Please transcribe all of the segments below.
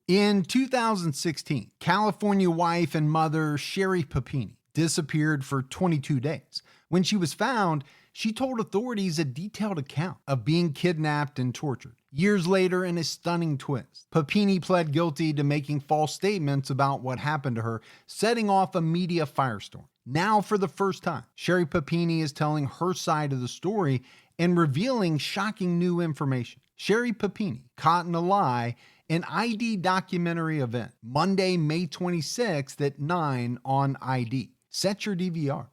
In 2016, California wife and mother Sherry Papini disappeared for 22 days. When she was found, she told authorities a detailed account of being kidnapped and tortured. Years later, in a stunning twist, Papini pled guilty to making false statements about what happened to her, setting off a media firestorm. Now, for the first time, Sherry Papini is telling her side of the story and revealing shocking new information. Sherry Papini, Caught in a Lie, an ID documentary event, Monday, May 26th at 9 on ID. Set your DVR.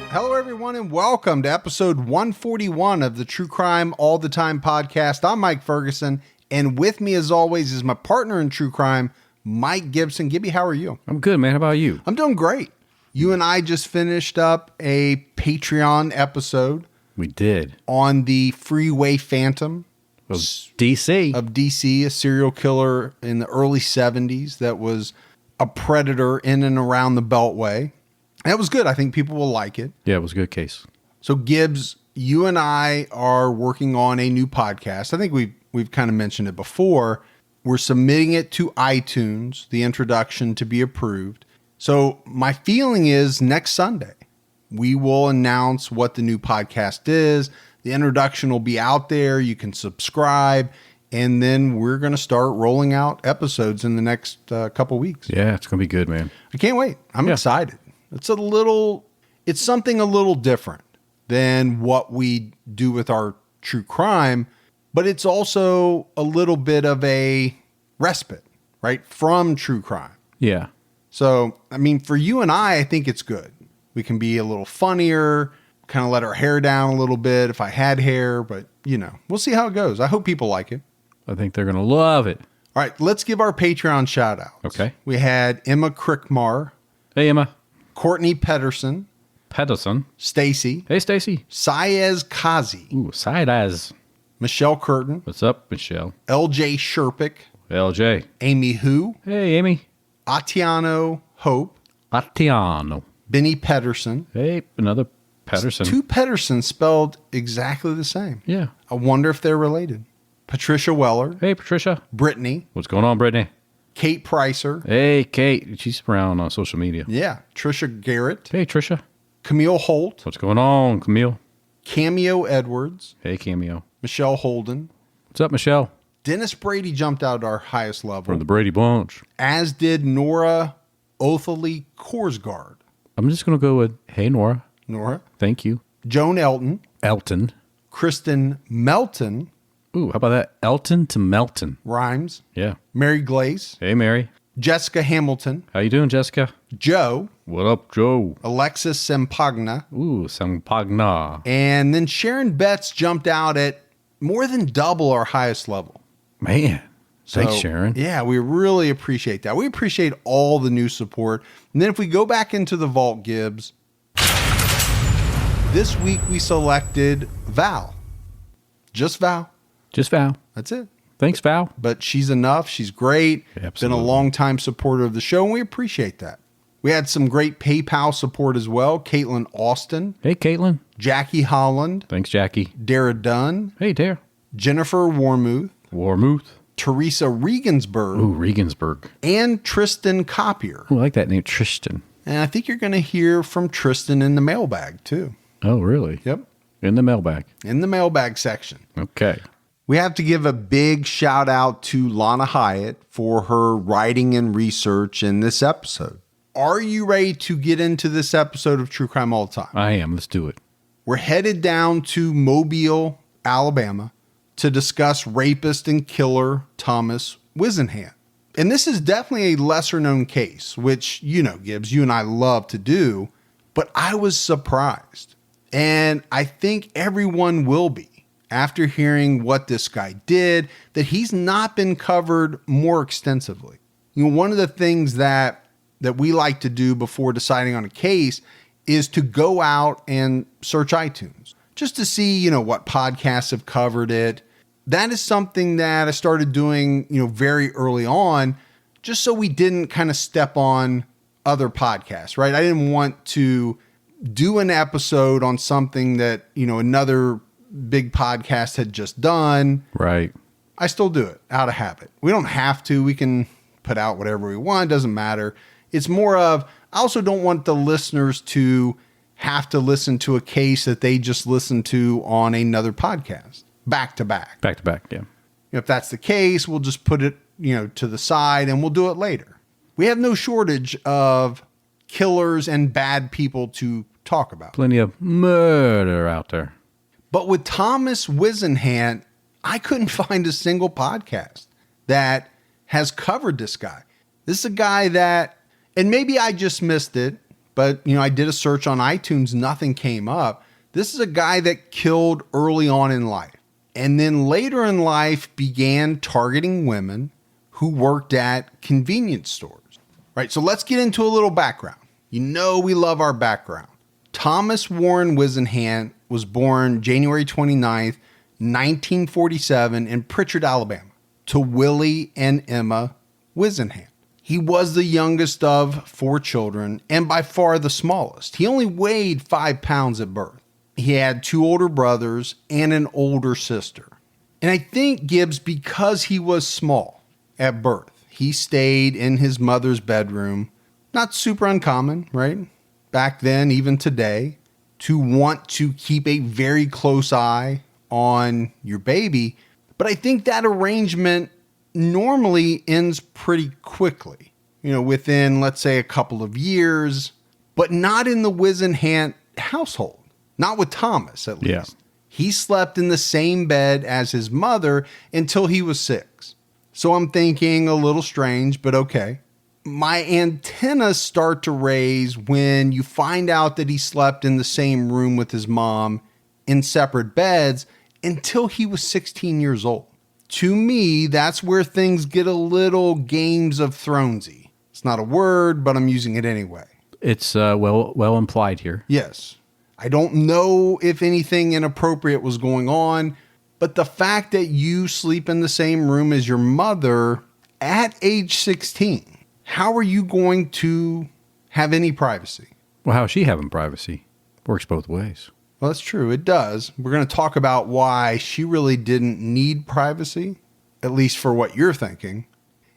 Hello, everyone, and welcome to episode 141 of the True Crime All the Time podcast. I'm Mike Ferguson, and with me, as always, is my partner in true crime, Mike Gibson. Gibby, how are you? I'm good, man. How about you? I'm doing great. You and I just finished up a Patreon episode. We did. On the Freeway Phantom of DC, a serial killer in the early 70s that was a predator in and around the Beltway. That was good. I think people will like it. Yeah, it was a good case. So Gibbs, you and I are working on a new podcast. I think we've kind of mentioned it before. We're submitting it to iTunes, the introduction to be approved. So my feeling is next Sunday, we will announce what the new podcast is. The introduction will be out there. You can subscribe. And then we're going to start rolling out episodes in the next couple weeks. Yeah, it's going to be good, man. I can't wait. I'm excited. It's something a little different than what we do with our true crime, but it's also a little bit of a respite, right, from true crime. Yeah. So, I mean, for you and I think it's good. We can be a little funnier, kind of let our hair down a little bit if I had hair, but, we'll see how it goes. I hope people like it. I think they're going to love it. All right, let's give our Patreon shout outs. Okay. We had Emma Crickmar. Hey, Emma. Courtney Pedersen. Stacy. Hey, Stacy. Saez Kazi. Ooh, Saez. Michelle Curtin. What's up, Michelle? LJ Sherpick. LJ. Amy Hu. Hey, Amy. Atiano Hope. Atiano. Benny Pedersen. Hey, another Pedersen. Two Pedersens spelled exactly the same. Yeah. I wonder if they're related. Patricia Weller. Hey, Patricia. Brittany. What's going on, Brittany? Kate Pricer. Hey, Kate. She's around on social media. Yeah. Trisha Garrett. Hey, Trisha. Camille Holt. What's going on, Camille? Cameo Edwards. Hey, Cameo. Michelle Holden. What's up, Michelle? Dennis Brady jumped out at our highest level. From the Brady Bunch. As did Nora Othalie Korsgaard. I'm just going to go with, hey, Nora. Nora. Thank you. Joan Elton. Elton. Kristen Melton. Ooh, how about that? Elton to Melton. Rhymes. Yeah. Mary Glaze. Hey, Mary. Jessica Hamilton. How you doing, Jessica? Joe. What up, Joe? Alexis Sempagna. Ooh, Sempagna. And then Sharon Betts jumped out at more than double our highest level. Man. Thanks, Sharon. Yeah, we really appreciate that. We appreciate all the new support. And then if we go back into the vault, Gibbs, this week we selected Val. Just Val. Just Val. That's it. Thanks, Val. But she's enough. She's great. Absolutely. Been a long-time supporter of the show, and we appreciate that. We had some great PayPal support as well. Caitlin Austin. Hey, Caitlin. Jackie Holland. Thanks, Jackie. Dara Dunn. Hey, Dara. Jennifer Warmuth. Teresa Regensburg. Ooh, Regensburg. And Tristan Copier. Ooh, I like that name, Tristan. And I think you're going to hear from Tristan in the mailbag, too. Oh, really? Yep. In the mailbag. In the mailbag section. Okay. We have to give a big shout out to Lana Hyatt for her writing and research in this episode. Are you ready to get into this episode of True Crime All the Time? I am. Let's do it. We're headed down to Mobile, Alabama, to discuss rapist and killer Thomas Whisenhant. And this is definitely a lesser known case, which, Gibbs, you and I love to do, but I was surprised. And I think everyone will be. after hearing what this guy did, that he's not been covered more extensively. One of the things that we like to do before deciding on a case is to go out and search iTunes just to see, what podcasts have covered it. That is something that I started doing, very early on, just so we didn't kind of step on other podcasts, right? I didn't want to do an episode on something that, another big podcast had just done. Right. I still do it out of habit. We don't have to. We can put out whatever we want. It doesn't matter. It's more of, I also don't want the listeners to have to listen to a case that they just listened to on another podcast, back to back. Back to back, yeah. If that's the case, we'll just put it, to the side and we'll do it later. We have no shortage of killers and bad people to talk about. Plenty of murder out there. But with Thomas Whisenhant, I couldn't find a single podcast that has covered this guy. This is a guy that, and maybe I just missed it, but I did a search on iTunes, nothing came up. This is a guy that killed early on in life, and then later in life began targeting women who worked at convenience stores. Right, so let's get into a little background. We love our background. Thomas Warren Whisenhant was born January 29th, 1947 in Pritchard, Alabama, to Willie and Emma Whisenhant. He was the youngest of 4 children and by far the smallest. He only weighed 5 pounds at birth. He had 2 older brothers and an older sister. And I think Gibbs, because he was small at birth, he stayed in his mother's bedroom. Not super uncommon, right? Back then, even today, to want to keep a very close eye on your baby. But I think that arrangement normally ends pretty quickly, within, let's say, a couple of years, but not in the Whisenhant household. Not with Thomas, at least. Yeah. He slept in the same bed as his mother until he was 6. So I'm thinking a little strange, but okay. My antennas start to raise when you find out that he slept in the same room with his mom in separate beds until he was 16 years old. To me, that's where things get a little Games of Thronesy. It's not a word, but I'm using it anyway. It's well implied here. Yes. I don't know if anything inappropriate was going on, but the fact that you sleep in the same room as your mother at age 16, how are you going to have any privacy? Well, how's she having privacy? Works both ways. Well, that's true. It does. We're going to talk about why she really didn't need privacy, at least for what you're thinking.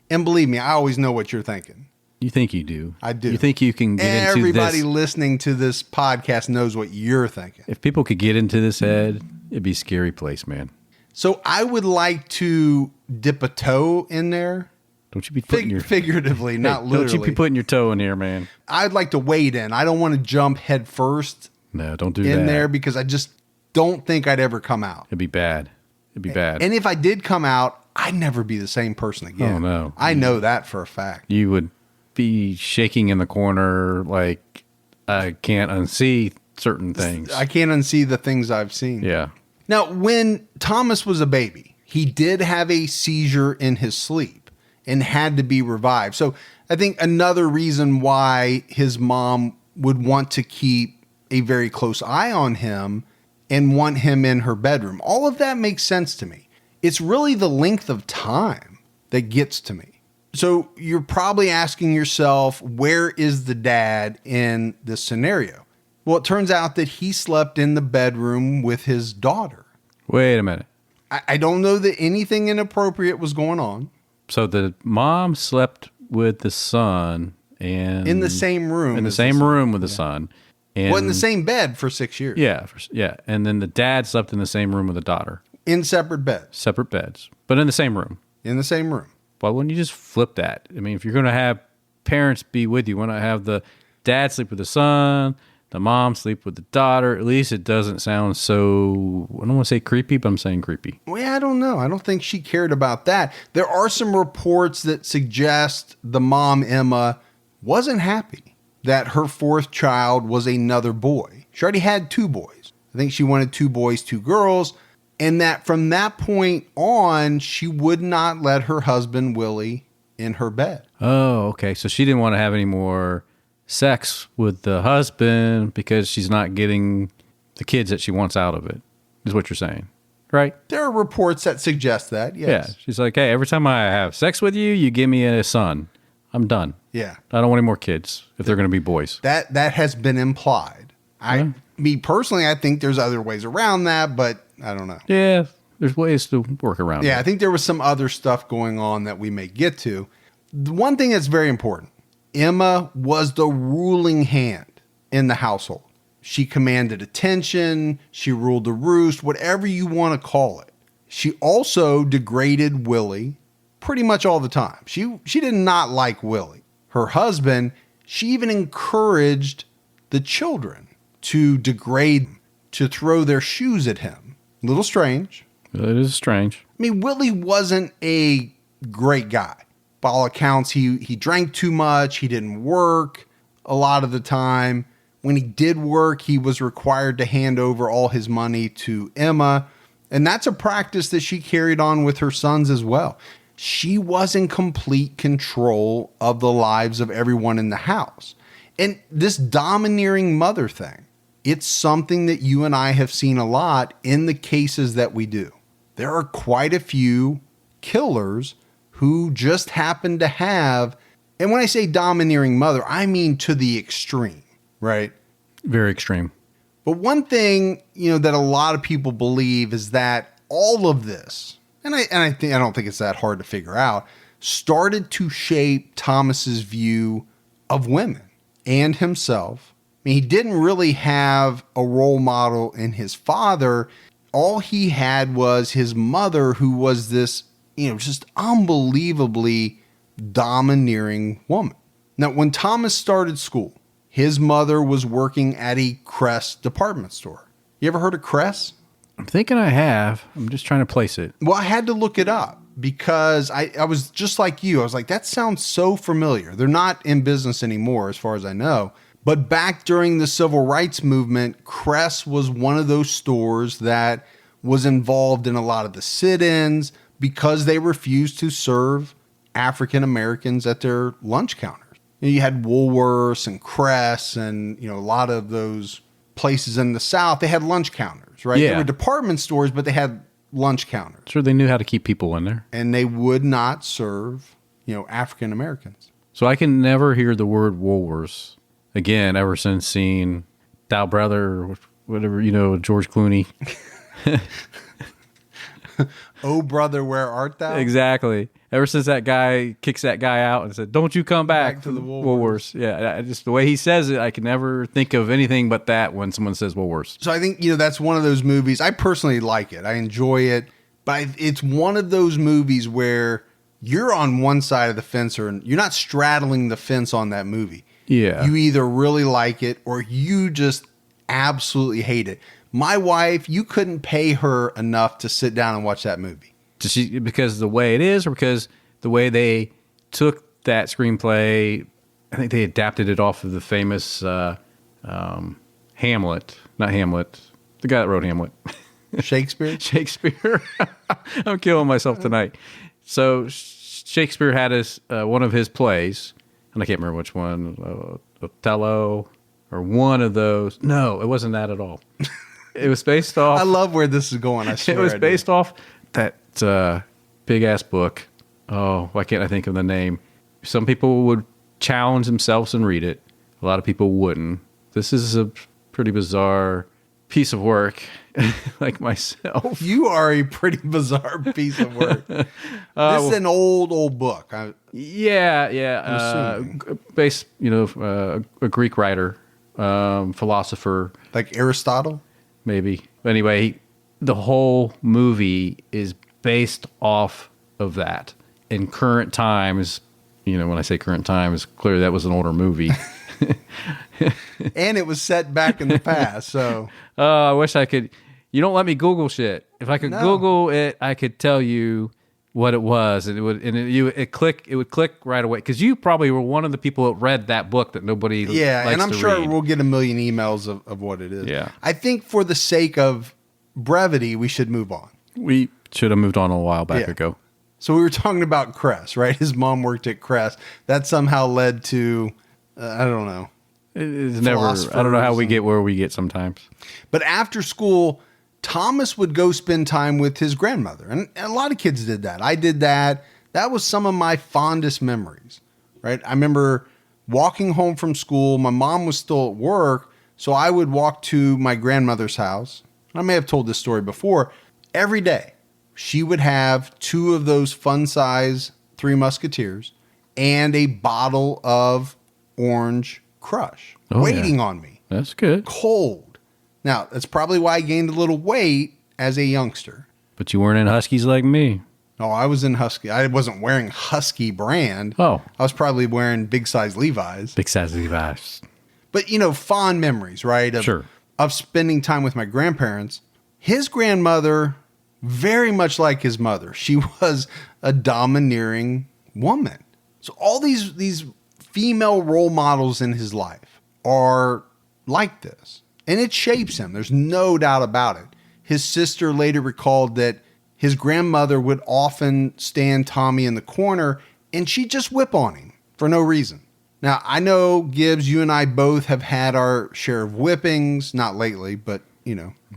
And believe me, I always know what you're thinking. You think you do. I do. You think you can get into this. Everybody listening to this podcast knows what you're thinking. If people could get into this, Ed, it'd be a scary place, man. So I would like to dip a toe in there. Don't you be putting your... Figuratively, not literally. Don't you be putting your toe in here, man. I'd like to wade in. I don't want to jump head first. No, don't do that. In there because I just don't think I'd ever come out. It'd be bad. It'd be bad. And if I did come out, I'd never be the same person again. Oh, no. I know that for a fact. You would be shaking in the corner like I can't unsee certain things. I can't unsee the things I've seen. Yeah. Now, when Thomas was a baby, he did have a seizure in his sleep and had to be revived. So I think another reason why his mom would want to keep a very close eye on him and want him in her bedroom. All of that makes sense to me. It's really the length of time that gets to me. So you're probably asking yourself, where is the dad in this scenario? Well, it turns out that he slept in the bedroom with his daughter. Wait a minute. I don't know that anything inappropriate was going on. So the mom slept with the son and In the same room. in the as same son. room with the son. And Well, in the same bed for 6 years. Yeah, yeah. And then the dad slept in the same room with the daughter. In separate beds. Separate beds, but in the same room. In the same room. Why wouldn't you just flip that? I mean, if you're going to have parents be with you, why not have the dad sleep with the son, the mom sleep with the daughter? At least it doesn't sound so, I don't want to say creepy, but I'm saying creepy. Well, I don't know. I don't think she cared about that. There are some reports that suggest the mom, Emma, wasn't happy that her 4th child was another boy. She already had 2 boys. I think she wanted 2 boys, 2 girls. And that from that point on, she would not let her husband, Willie, in her bed. Oh, okay. So she didn't want to have any more sex with the husband because she's not getting the kids that she wants out of it, is what you're saying, right? There are reports that suggest that, yes. Yeah. She's like, hey, every time I have sex with you, you give me a son. I'm done. Yeah. I don't want any more kids if they're going to be boys. That has been implied. Me personally, I think there's other ways around that, but I don't know. Yeah, there's ways to work around it. Yeah, I think there was some other stuff going on that we may get to. The one thing that's very important, Emma was the ruling hand in the household. She commanded attention, she ruled the roost, whatever you want to call it. She also degraded Willie pretty much all the time. She did not like Willie. Her husband, she even encouraged the children to degrade him, to throw their shoes at him. A little strange. It is strange. I mean, Willie wasn't a great guy. By all accounts, he drank too much. He didn't work a lot of the time. When he did work, he was required to hand over all his money to Emma. And that's a practice that she carried on with her sons as well. She was in complete control of the lives of everyone in the house. And this domineering mother thing, it's something that you and I have seen a lot in the cases that we do. There are quite a few killers who just happen to have, and when I say domineering mother, I mean to the extreme, right? Very extreme. But one thing, that a lot of people believe is that all of this, and I don't think it's that hard to figure out, started to shape Thomas's view of women and himself. I mean, he didn't really have a role model in his father. All he had was his mother, who was this, just unbelievably domineering woman. Now, when Thomas started school, his mother was working at a Cress department store. You ever heard of Cress? I'm thinking I have. I'm just trying to place it. Well, I had to look it up because I was just like you. I was like, that sounds so familiar. They're not in business anymore, as far as I know. But back during the civil rights movement, Cress was one of those stores that was involved in a lot of the sit-ins because they refused to serve African Americans at their lunch counters. You had Woolworths and Cress and, a lot of those places in the South. They had lunch counters, right? Yeah. They were department stores, but they had lunch counters. Sure, they knew how to keep people in there. And they would not serve, African Americans. So I can never hear the word Woolworths again ever since seeing Dow Brother or whatever, George Clooney. Oh, brother, where art thou? Exactly. Ever since that guy kicks that guy out and said, don't you come back to the Woolworths. Yeah, just the way he says it, I can never think of anything but that when someone says Woolworths. So I think, that's one of those movies. I personally like it. I enjoy it. But it's one of those movies where you're on one side of the fence or you're not straddling the fence on that movie. Yeah. You either really like it or you just absolutely hate it. My wife, you couldn't pay her enough to sit down and watch that movie. Because of the way it is, or because the way they took that screenplay, I think they adapted it off of the famous Hamlet. Not Hamlet. The guy that wrote Hamlet. Shakespeare? Shakespeare. I'm killing myself tonight. So Shakespeare had one of his plays, and I can't remember which one, Othello, or one of those. No, it wasn't that at all. It was based off. I love where this is going. I swear. It was based off that big ass book. Oh, why can't I think of the name? Some people would challenge themselves and read it. A lot of people wouldn't. This is a pretty bizarre piece of work, like myself. You are a pretty bizarre piece of work. This is an old book. Yeah. Based, a Greek writer, philosopher. Like Aristotle? Maybe. But anyway, the whole movie is based off of that. In current times, when I say current times, clearly that was an older movie. And it was set back in the past, so. I wish I could. You don't let me Google shit. If I could Google it, I could tell you what it was, and it would click right away. Because you probably were one of the people that read that book that nobody likes and I'm to sure read. We'll get a million emails of what it is. Yeah. I think for the sake of brevity, we should move on. We should have moved on a while back Yeah. ago. So we were talking about Crest, right? His mom worked at Crest. That somehow led to, I don't know. It's never, I don't know how we get where we get sometimes. But after school, Thomas would go spend time with his grandmother. And a lot of kids did that. I did that. That was some of my fondest memories, right? I remember walking home from school. My mom was still at work, so I would walk to my grandmother's house. I may have told this story before. Every day, she would have 2 of those fun-size Three Musketeers and a bottle of Orange Crush waiting on me. That's good. Cold. Now, that's probably why I gained a little weight as a youngster. But you weren't in Huskies like me. No, I was in Husky. I wasn't wearing Husky brand. Oh. I was probably wearing big size Levi's. Big size Levi's. But, fond memories, right? Of spending time with my grandparents. His grandmother, very much like his mother, she was a domineering woman. So all these female role models in his life are like this. And it shapes him. There's no doubt about it. His sister later recalled that his grandmother would often stand Tommy in the corner and she'd just whip on him for no reason. Now, I know, Gibbs, you and I both have had our share of whippings, not lately, but,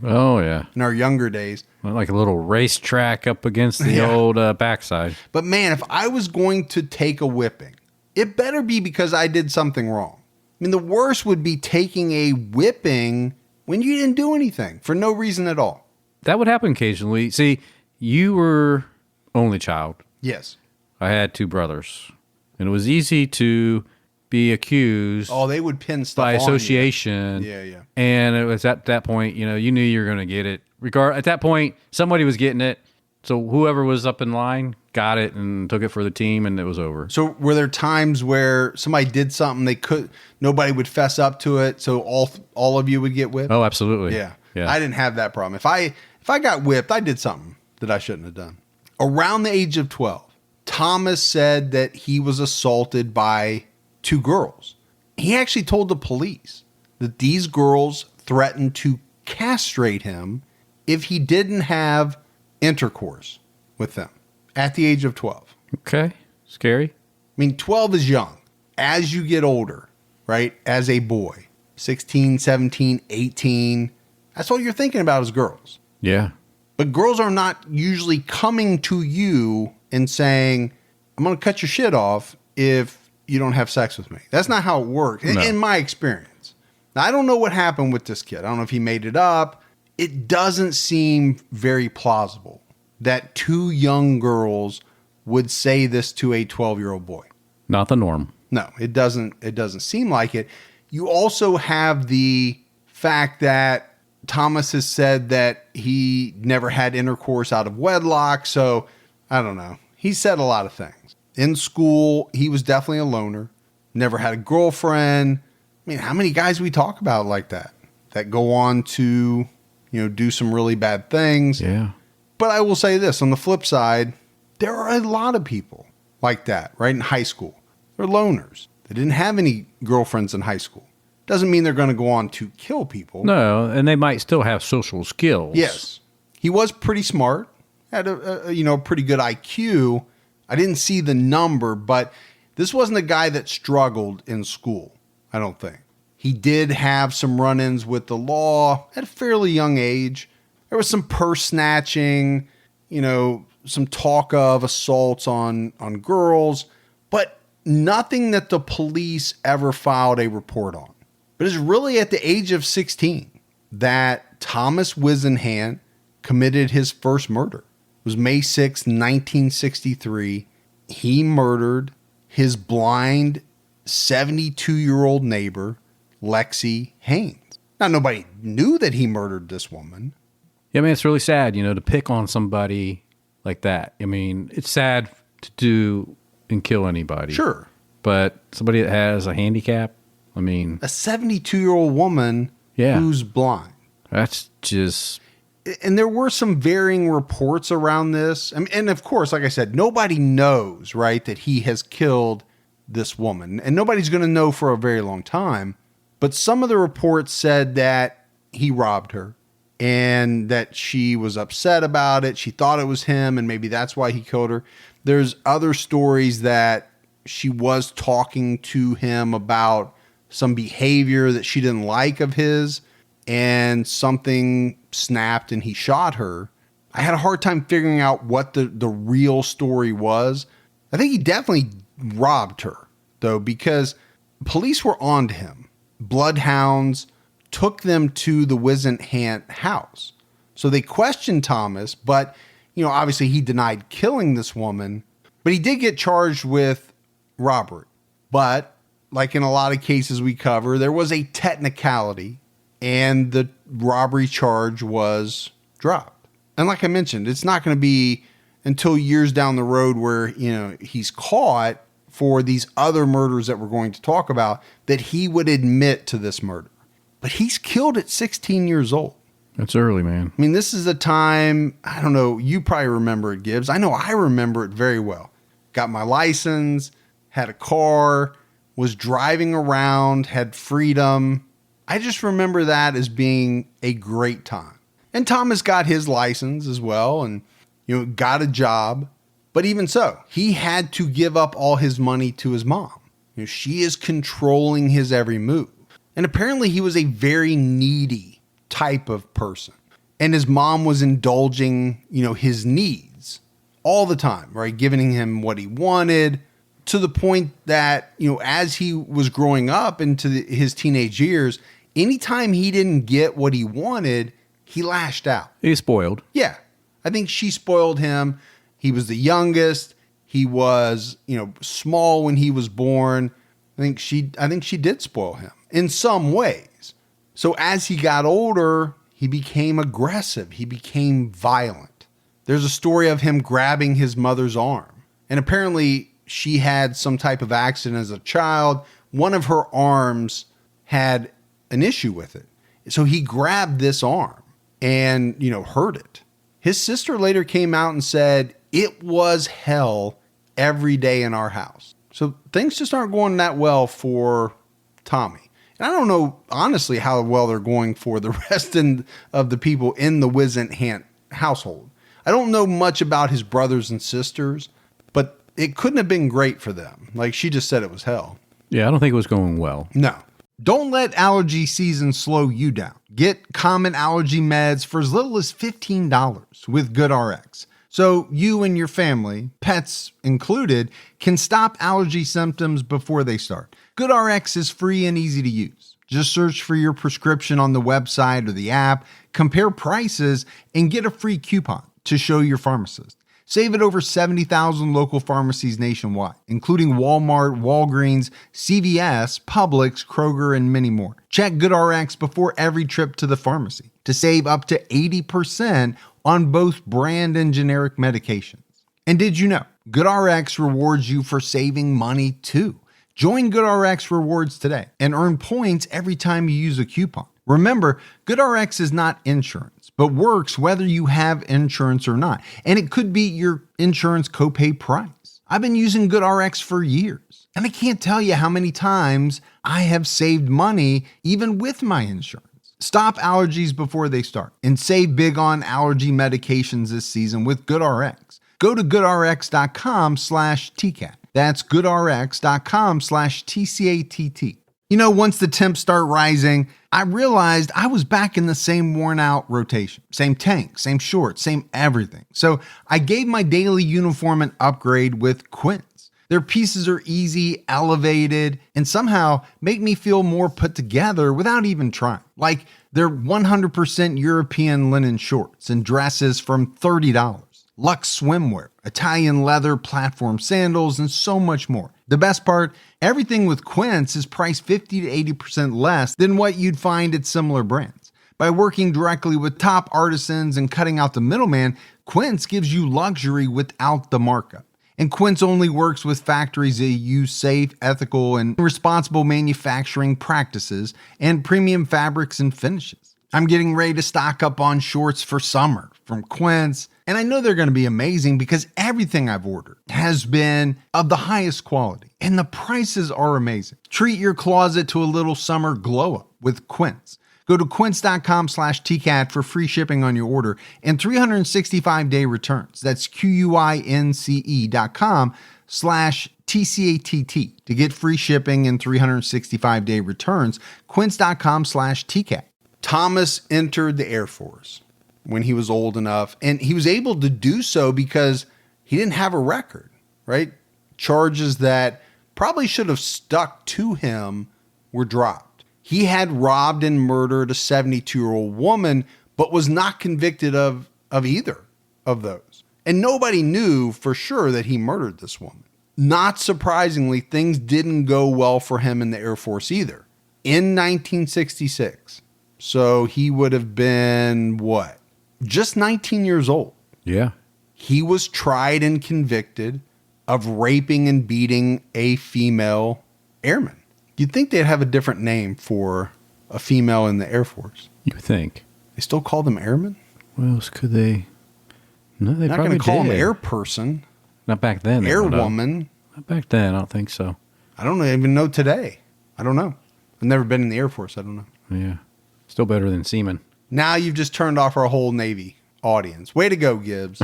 Oh, yeah. in our younger days. Like a little racetrack up against the old backside. But man, if I was going to take a whipping, it better be because I did something wrong. I mean, the worst would be taking a whipping when you didn't do anything for no reason at all. That would happen occasionally. See, you were only child. Yes. I had 2 brothers. And it was easy to be accused Oh, they would pin stuff by on you. association. Yeah. And it was at that point, you knew you were going to get it. At that point, somebody was getting it. So whoever was up in line got it and took it for the team, and it was over. So were there times where somebody did something nobody would fess up to it, so all of you would get whipped? Oh, absolutely. Yeah. I didn't have that problem. If I got whipped, I did something that I shouldn't have done. Around the age of 12, Thomas said that he was assaulted by 2 girls. He actually told the police that these girls threatened to castrate him if he didn't have intercourse with them at the age of 12. Okay. Scary. I mean, 12 is young. As you get older, right, as a boy, 16, 17, 18, that's all you're thinking about is girls. Yeah. But girls are not usually coming to you and saying, I'm going to cut your shit off if you don't have sex with me. That's not how it works, No. in my experience. Now, I don't know what happened with this kid. I don't know if he made it up. It doesn't seem very plausible that 2 young girls would say this to a 12-year-old boy. Not the norm. No, it doesn't seem like it. You also have the fact that Thomas has said that he never had intercourse out of wedlock. So I don't know. He said a lot of things. In school, he was definitely a loner, never had a girlfriend. I mean, how many guys we talk about like that go on to, do some really bad things? Yeah. But I will say this, on the flip side, there are a lot of people like that, right? In high school. They're loners. They didn't have any girlfriends in high school. Doesn't mean they're going to go on to kill people. No, and they might still have social skills. Yes. He was pretty smart, had a pretty good IQ. I didn't see the number, but this wasn't a guy that struggled in school, I don't think. He did have some run-ins with the law at a fairly young age. There was some purse snatching, some talk of assaults on girls, but nothing that the police ever filed a report on. But it's really at the age of 16 that Thomas Whisenhant committed his first murder. It was May 6, 1963. He murdered his blind 72-year-old neighbor, Lexi Haynes. Now, nobody knew that he murdered this woman. Yeah, I mean, it's really sad, to pick on somebody like that. I mean, it's sad to do and kill anybody. Sure. But somebody that has a handicap, I mean... A 72-year-old woman who's blind. That's just... And there were some varying reports around this. And of course, like I said, nobody knows, right, that he has killed this woman. And nobody's going to know for a very long time. But some of the reports said that he robbed her, and that she was upset about it. She thought it was him, and maybe that's why he killed her. There's other stories that she was talking to him about some behavior that she didn't like of his, and something snapped and he shot her. I had a hard time figuring out what the real story was. I think he definitely robbed her, though, because police were on to him. Bloodhounds took them to the Whisenhant house. So they questioned Thomas, but, obviously he denied killing this woman, but he did get charged with robbery. But like in a lot of cases we cover, there was a technicality and the robbery charge was dropped. And like I mentioned, it's not going to be until years down the road where, he's caught for these other murders that we're going to talk about that he would admit to this murder. But he's killed at 16 years old. That's early, man. I mean, this is a time, I don't know, you probably remember it, Gibbs. I know I remember it very well. Got my license, had a car, was driving around, had freedom. I just remember that as being a great time. And Thomas got his license as well and, got a job. But even so, he had to give up all his money to his mom. She is controlling his every move. And apparently he was a very needy type of person. And his mom was indulging, his needs all the time, right? Giving him what he wanted, to the point that, as he was growing up into his teenage years, anytime he didn't get what he wanted, he lashed out. He's spoiled. Yeah. I think she spoiled him. He was the youngest. He was, small when he was born. I think she did spoil him in some ways. So as he got older, he became aggressive. He became violent. There's a story of him grabbing his mother's arm. And apparently she had some type of accident as a child. One of her arms had an issue with it. So he grabbed this arm and, hurt it. His sister later came out and said it was hell every day in our house. So things just aren't going that well for Tommy. And I don't know, honestly, how well they're going for the rest of the people in the Whisenhant household. I don't know much about his brothers and sisters, but it couldn't have been great for them. Like she just said, it was hell. Yeah, I don't think it was going well. No. Don't let allergy season slow you down. Get common allergy meds for as little as $15 with GoodRx. So you and your family, pets included, can stop allergy symptoms before they start. GoodRx is free and easy to use. Just search for your prescription on the website or the app, compare prices, and get a free coupon to show your pharmacist. Save at over 70,000 local pharmacies nationwide, including Walmart, Walgreens, CVS, Publix, Kroger, and many more. Check GoodRx before every trip to the pharmacy to save up to 80% on both brand and generic medications. And did you know GoodRx rewards you for saving money too? Join GoodRx Rewards today and earn points every time you use a coupon. Remember, GoodRx is not insurance, but works whether you have insurance or not. And it could be your insurance copay price. I've been using GoodRx for years, and I can't tell you how many times I have saved money even with my insurance. Stop allergies before they start and save big on allergy medications this season with GoodRx. Go to goodrx.com/TCAT. That's goodrx.com/TCATT. Once the temps start rising, I realized I was back in the same worn out rotation. Same tank, same shorts, same everything. So I gave my daily uniform an upgrade with Quince. Their pieces are easy, elevated, and somehow make me feel more put together without even trying. Like their 100% European linen shorts and dresses from $30. Luxe swimwear, Italian leather platform sandals, and so much more. The best part, everything with Quince is priced 50 to 80% less than what you'd find at similar brands. By working directly with top artisans and cutting out the middleman, Quince gives you luxury without the markup. And Quince only works with factories that use safe, ethical, and responsible manufacturing practices and premium fabrics and finishes. I'm getting ready to stock up on shorts for summer from Quince, and I know they're going to be amazing because everything I've ordered has been of the highest quality, and the prices are amazing. Treat your closet to a little summer glow up with Quince. Go to quince.com/TCAT for free shipping on your order and 365-day returns. That's QUINCE.com/TCATT to get free shipping and 365-day returns. Quince.com/TCAT. Thomas entered the Air Force when he was old enough, and he was able to do so because he didn't have a record, right? Charges that probably should have stuck to him were dropped. He had robbed and murdered a 72-year-old woman, but was not convicted of either of those. And nobody knew for sure that he murdered this woman. Not surprisingly, things didn't go well for him in the Air Force either. In 1966, so he would have been, what? Just 19 years old. Yeah. He was tried and convicted of raping and beating a female airman. You'd think they'd have a different name for a female in the Air Force. You think. They still call them airmen? What else could they? No, they Not probably going to call did. them air person, Not back then. air woman. Not back then. I don't think so. I don't even know today. I don't know. I've never been in the Air Force. I don't know. Yeah. Still better than seaman. Now you've just turned off our whole Navy audience. Way to go, Gibbs.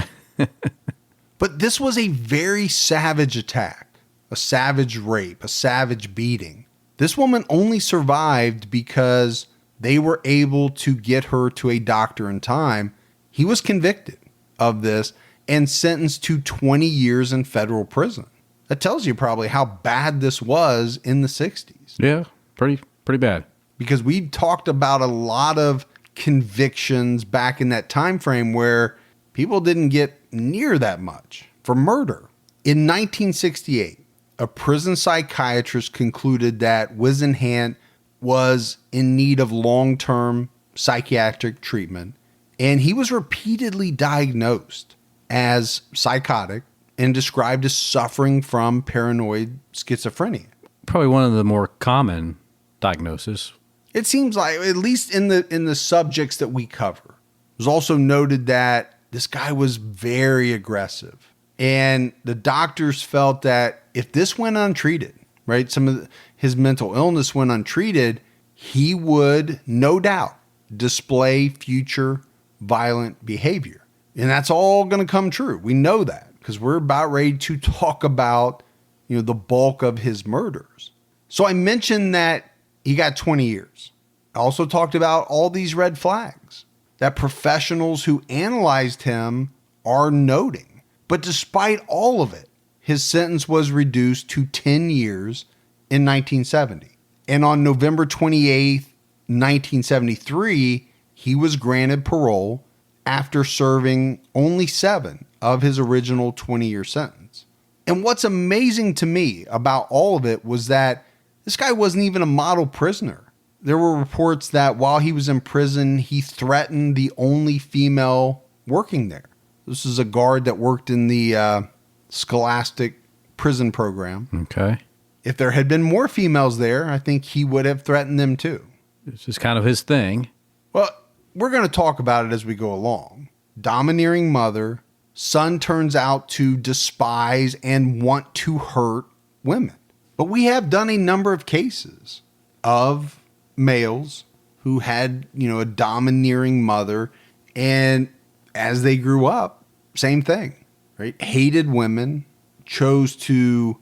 But this was a very savage attack, a savage rape, a savage beating. This woman only survived because they were able to get her to a doctor in time. He was convicted of this and sentenced to 20 years in federal prison. That tells you probably how bad this was in the 60s. Yeah. Pretty bad. Because we talked about a lot of convictions back in that time frame where people didn't get near that much for murder. In 1968, a prison psychiatrist concluded that Whisenhant was in need of long-term psychiatric treatment, and he was repeatedly diagnosed as psychotic and described as suffering from paranoid schizophrenia. Probably one of the more common diagnoses. It seems like, at least in the subjects that we cover, it was also noted that this guy was very aggressive. And the doctors felt that if this went untreated, right, some of his mental illness went untreated, he would no doubt display future violent behavior. And that's all going to come true. We know that because we're about ready to talk about, the bulk of his murders. So I mentioned that he got 20 years. I also talked about all these red flags that professionals who analyzed him are noting. But despite all of it, his sentence was reduced to 10 years in 1970. And on November 28th, 1973, he was granted parole after serving only 7 of his original 20-year sentence. And what's amazing to me about all of it was that this guy wasn't even a model prisoner. There were reports that while he was in prison, he threatened the only female working there. This is a guard that worked in the Scholastic prison program. Okay. If there had been more females there, I think he would have threatened them too. This is kind of his thing. Well, we're going to talk about it as we go along. Domineering mother, son turns out to despise and want to hurt women. But we have done a number of cases of males who had, a domineering mother, and as they grew up, same thing, right? Hated women, chose to,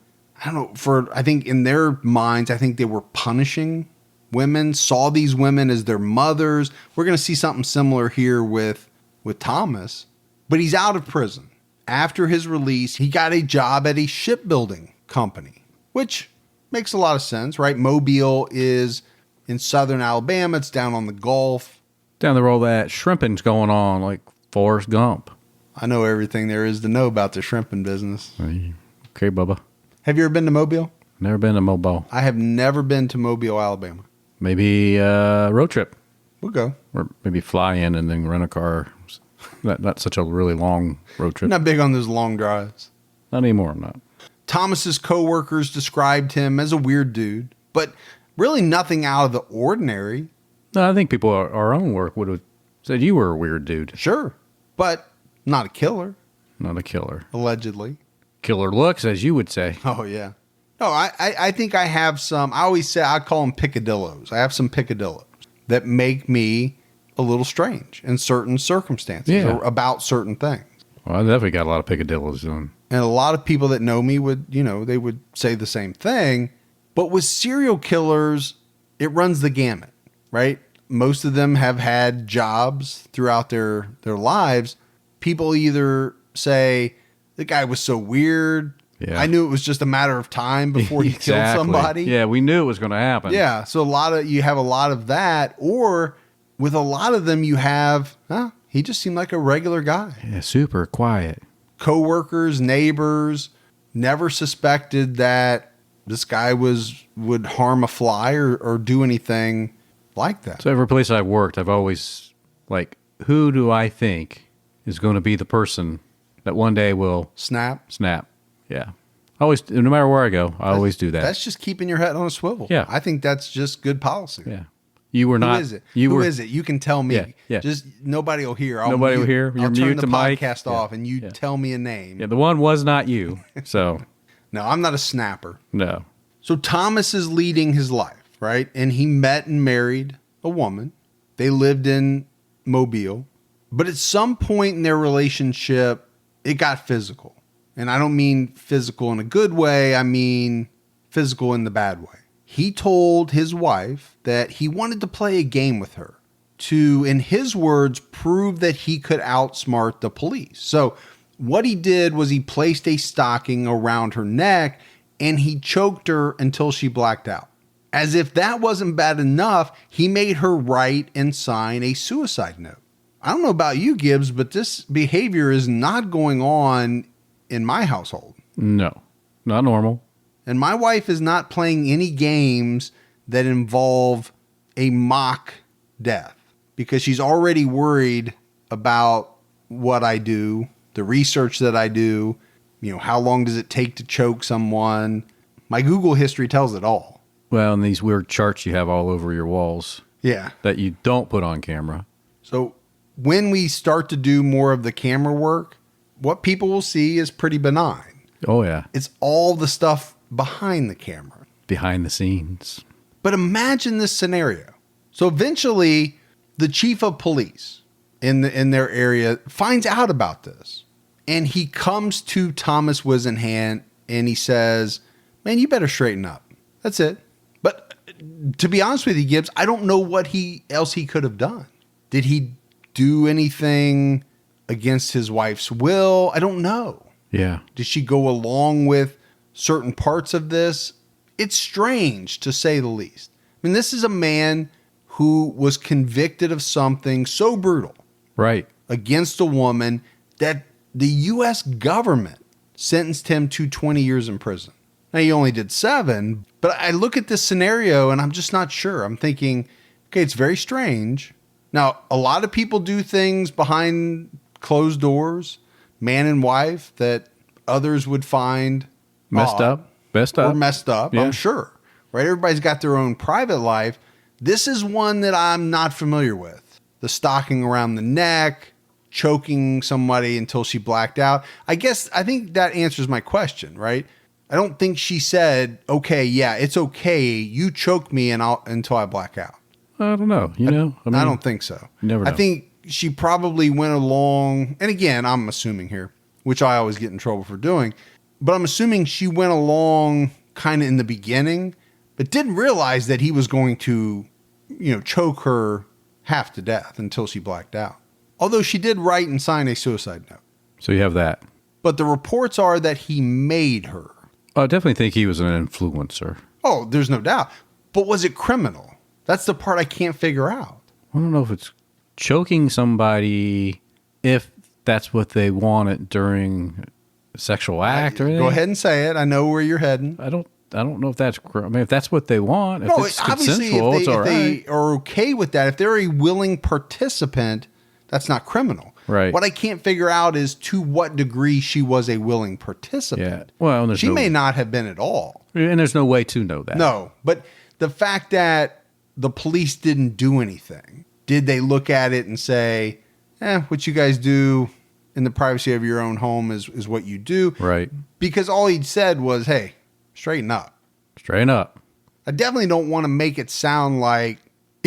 I think in their minds, I think they were punishing women, saw these women as their mothers. We're going to see something similar here with Thomas, but he's out of prison. After his release, he got a job at a shipbuilding company, which makes a lot of sense, right? Mobile is in southern Alabama. It's down on the Gulf. Down the road, that shrimping's going on like Forrest Gump. I know everything there is to know about the shrimping business. Okay, Bubba. Have you ever been to Mobile? Never been to Mobile. I have never been to Mobile, Alabama. Maybe a road trip. We'll go. Or maybe fly in and then rent a car. Not such a really long road trip. I'm not big on those long drives. Not anymore, I'm not. Thomas's coworkers described him as a weird dude, but really nothing out of the ordinary. No, I think people at our own work would have said you were a weird dude. Sure, but not a killer, Not a killer. allegedly. Killer looks, as you would say. Oh, yeah. No, I think I have some, I always say, I call them picadillos. I have some picadillos. that make me a little strange in certain circumstances or about certain things. Well, I definitely got a lot of picadillos on. And a lot of people that know me would, they would say the same thing. But with serial killers, it runs the gamut, right? Most of them have had jobs throughout their lives. People either say, the guy was so weird. Yeah. I knew it was just a matter of time before he killed somebody. Yeah, we knew it was going to happen. Yeah, so you have a lot of that. Or with a lot of them, you have, he just seemed like a regular guy. Yeah, super quiet. Coworkers, neighbors, never suspected that this guy would harm a fly or do anything like that. So every place I've worked, I've always, who do I think is going to be the person that one day will Snap. Yeah. Always, no matter where I go, I always do that. That's just keeping your head on a swivel. Yeah. I think that's just good policy. Yeah. You were not. Who is it? Who is it? You can tell me. Yeah. Just nobody will hear. Nobody will hear. You're I'll turn mute the the mic. podcast off and you tell me a name. Yeah, the one was not you. So, No, I'm not a snapper. no. So Thomas is leading his life, right? And he met and married a woman. They lived in Mobile. But at some point in their relationship, it got physical. And I don't mean physical in a good way. I mean physical in the bad way. He told his wife that he wanted to play a game with her to, in his words, prove that he could outsmart the police. So what he did was he placed a stocking around her neck and he choked her until she blacked out. As if that wasn't bad enough, he made her write and sign a suicide note. I don't know about you, Gibbs, but this behavior is not going on in my household. No. Not normal. And my wife is not playing any games that involve a mock death because she's already worried about what I do, the research that I do, how long does it take to choke someone? My Google history tells it all. Well, and these weird charts you have all over your walls. Yeah. That you don't put on camera. So when we start to do more of the camera work, what people will see is pretty benign. Oh, yeah. It's all the stuff behind the camera. Behind the scenes. But imagine this scenario. So eventually, the chief of police in their area finds out about this. And he comes to Thomas Whisenhant and he says, man, you better straighten up. That's it. But to be honest with you, Gibbs, I don't know what else he could have done. Did he do anything against his wife's will? I don't know. Yeah. Did she go along with certain parts of this? It's strange, to say the least. I mean, this is a man who was convicted of something so brutal. Right. Against a woman that the U.S. government sentenced him to 20 years in prison. Now, he only did 7, but I look at this scenario and I'm just not sure. I'm thinking, okay, it's very strange. Now, a lot of people do things behind closed doors, man and wife, that others would find Messed up. Or messed up, Yeah. I'm sure. Right? Everybody's got their own private life. This is one that I'm not familiar with. The stocking around the neck, choking somebody until she blacked out. I think that answers my question, right? I don't think she said, okay, yeah, it's okay. You choke me until I black out. I don't know. I don't think so. You never know. I think she probably went along, and again, I'm assuming here, which I always get in trouble for doing, but I'm assuming she went along kind of in the beginning, but didn't realize that he was going to, choke her half to death until she blacked out. Although she did write and sign a suicide note. So you have that. But the reports are that he made her. I definitely think he was an influencer. Oh, there's no doubt. But was it criminal? That's the part I can't figure out. I don't know if it's choking somebody if that's what they wanted during a sexual act or anything. Go ahead and say it. I know where you're heading. I don't know if that's. I mean, if that's what they want, if it's obviously, consensual, it's all if right. they are okay with that, if they're a willing participant, that's not criminal. Right. What I can't figure out is to what degree she was a willing participant. Yeah. Well, she may not have been at all. And there's no way to know that. No, but the fact that the police didn't do anything, did they look at it and say, what you guys do in the privacy of your own home is what you do? Right. Because all he'd said was, hey, straighten up. Straighten up. I definitely don't want to make it sound like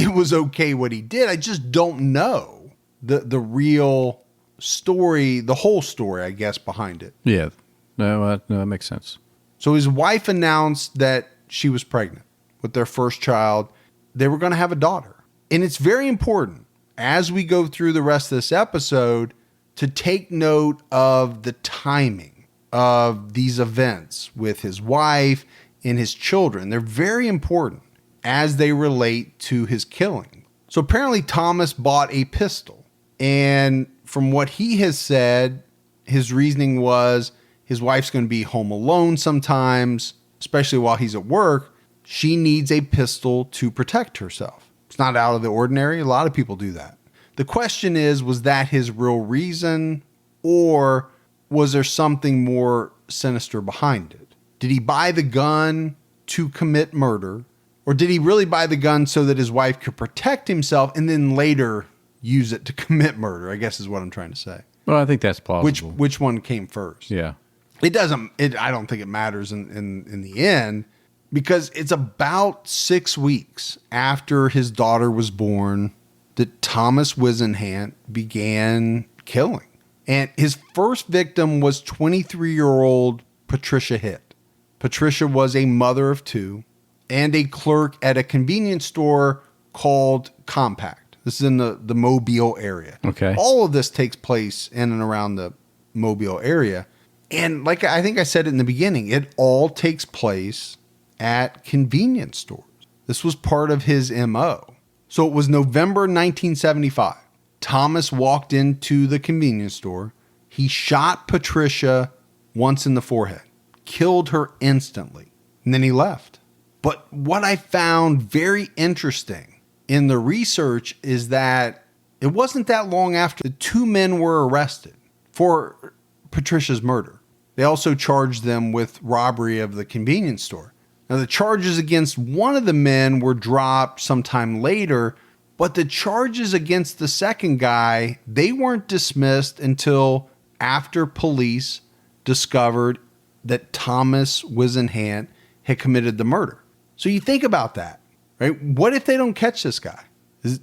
it was okay what he did. I just don't know the real story, the whole story, I guess, behind it. Yeah. No, that makes sense. So his wife announced that she was pregnant with their first child. They were going to have a daughter. And it's very important as we go through the rest of this episode to take note of the timing of these events with his wife and his children. They're very important as they relate to his killing. So apparently Thomas bought a pistol. And from what he has said, his reasoning was his wife's going to be home alone sometimes, especially while he's at work. She needs a pistol to protect herself. It's not out of the ordinary. A lot of people do that. The question is, was that his real reason, or was there something more sinister behind it? Did he buy the gun to commit murder, or did he really buy the gun so that his wife could protect himself and then later use it to commit murder, I guess is what I'm trying to say. Well, I think that's plausible. Which one came first? Yeah. I don't think it matters in the end, because it's about 6 weeks after his daughter was born that Thomas Whisenhant began killing. And his first victim was 23-year-old Patricia Hitt. Patricia was a mother of two and a clerk at a convenience store called Compact. This is in the Mobile area. Okay. All of this takes place in and around the Mobile area. And like I think I said in the beginning, it all takes place at convenience stores. This was part of his MO. So it was November 1975. Thomas walked into the convenience store. He shot Patricia once in the forehead, killed her instantly, and then he left. But what I found very interesting in the research is that it wasn't that long after the two men were arrested for Patricia's murder. They also charged them with robbery of the convenience store. Now, the charges against one of the men were dropped sometime later, but the charges against the second guy, they weren't dismissed until after police discovered that Thomas Whisenhant had committed the murder. So you think about that, right? What if they don't catch this guy?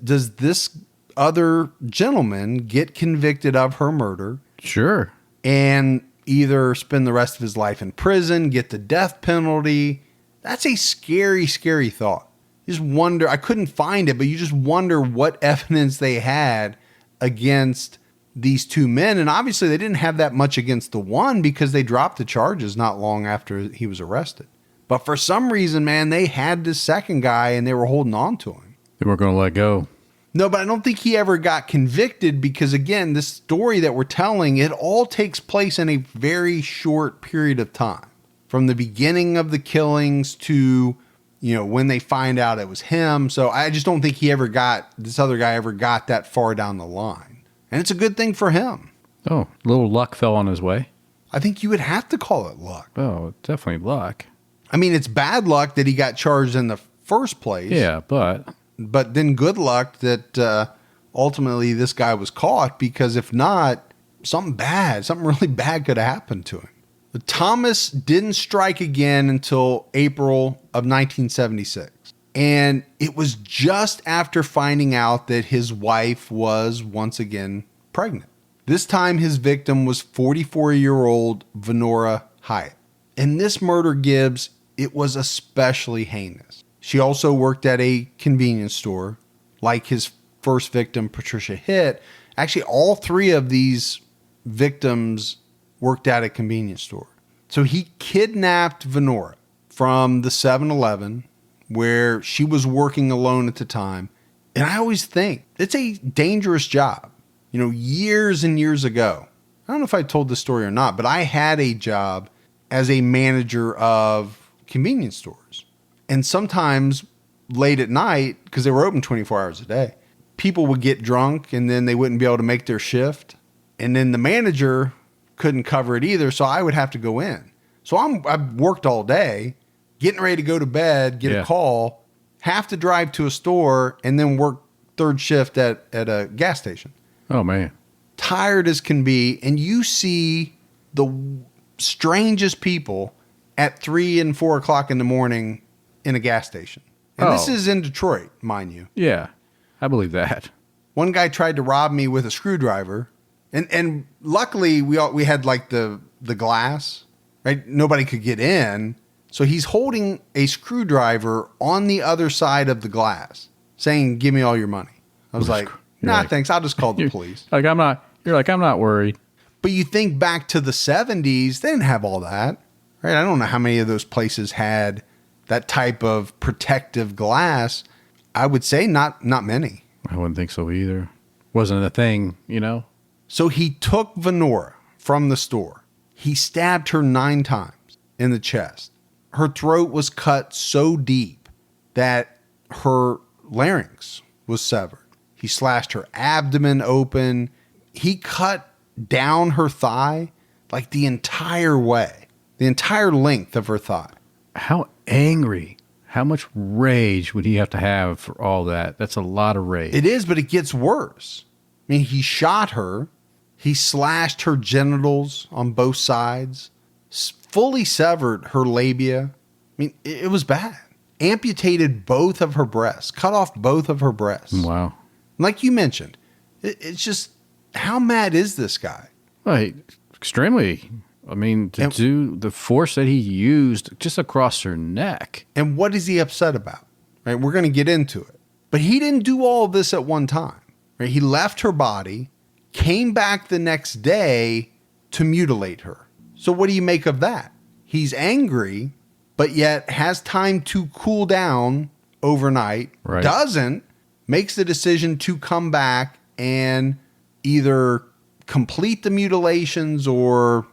Does this other gentleman get convicted of her murder? Sure. And either spend the rest of his life in prison, get the death penalty? That's a scary, scary thought. You just wonder, I couldn't find it, but you just wonder what evidence they had against these two men. And obviously they didn't have that much against the one because they dropped the charges not long after he was arrested. But for some reason, man, they had this second guy and they were holding on to him. They weren't going to let go. No, but I don't think he ever got convicted because, again, this story that we're telling, it all takes place in a very short period of time. From the beginning of the killings to, when they find out it was him. So I just don't think this other guy ever got that far down the line. And it's a good thing for him. Oh, a little luck fell on his way. I think you would have to call it luck. Oh, definitely luck. I mean, it's bad luck that he got charged in the first place. Yeah, but then good luck that ultimately this guy was caught, because if not, something really bad could have happened to him. But Thomas didn't strike again until April of 1976. And it was just after finding out that his wife was once again pregnant. This time his victim was 44-year-old Venora Hyatt. In this murder, Gibbs, it was especially heinous. She also worked at a convenience store, like his first victim, Patricia Hitt. Actually, all three of these victims worked at a convenience store. So he kidnapped Venora from the 7-Eleven, where she was working alone at the time. And I always think it's a dangerous job. Years and years ago, I don't know if I told this story or not, but I had a job as a manager of convenience stores. And sometimes late at night, because they were open 24 hours a day, people would get drunk and then they wouldn't be able to make their shift. And then the manager couldn't cover it either, so I would have to go in. So I've worked all day, getting ready to go to bed, get a call, have to drive to a store, and then work third shift at a gas station. Oh, man. Tired as can be, and you see the strangest people at 3 and 4 o'clock in the morning in a gas station. And this Oh. is in Detroit, mind you. Yeah, I believe that. One guy tried to rob me with a screwdriver, and luckily we had like the glass, right? Nobody could get in, so he's holding a screwdriver on the other side of the glass, saying, "Give me all your money." I was like, "Nah, thanks. I'll just call the police." Like I'm not worried. But you think back to the 70s, they didn't have all that, right? I don't know how many of those places had that type of protective glass. I would say not many. I wouldn't think so either. Wasn't a thing, you know? So he took Venora from the store. He stabbed her 9 times in the chest. Her throat was cut so deep that her larynx was severed. He slashed her abdomen open. He cut down her thigh like the entire way, the entire length of her thigh. How angry, how much rage would he have to have for all that? That's a lot of rage. It is, but it gets worse. I mean, he shot her. He slashed her genitals on both sides, fully severed her labia. I mean, it was bad. Amputated both of her breasts, cut off both of her breasts. Wow. Like you mentioned, it's just, how mad is this guy? Right. Extremely. I mean, to do the force that he used just across her neck. And what is he upset about? Right? We're going to get into it. But he didn't do all of this at one time. Right? He left her body, came back the next day to mutilate her. So what do you make of that? He's angry, but yet has time to cool down overnight. Right. Doesn't, makes the decision to come back and either complete the mutilations or,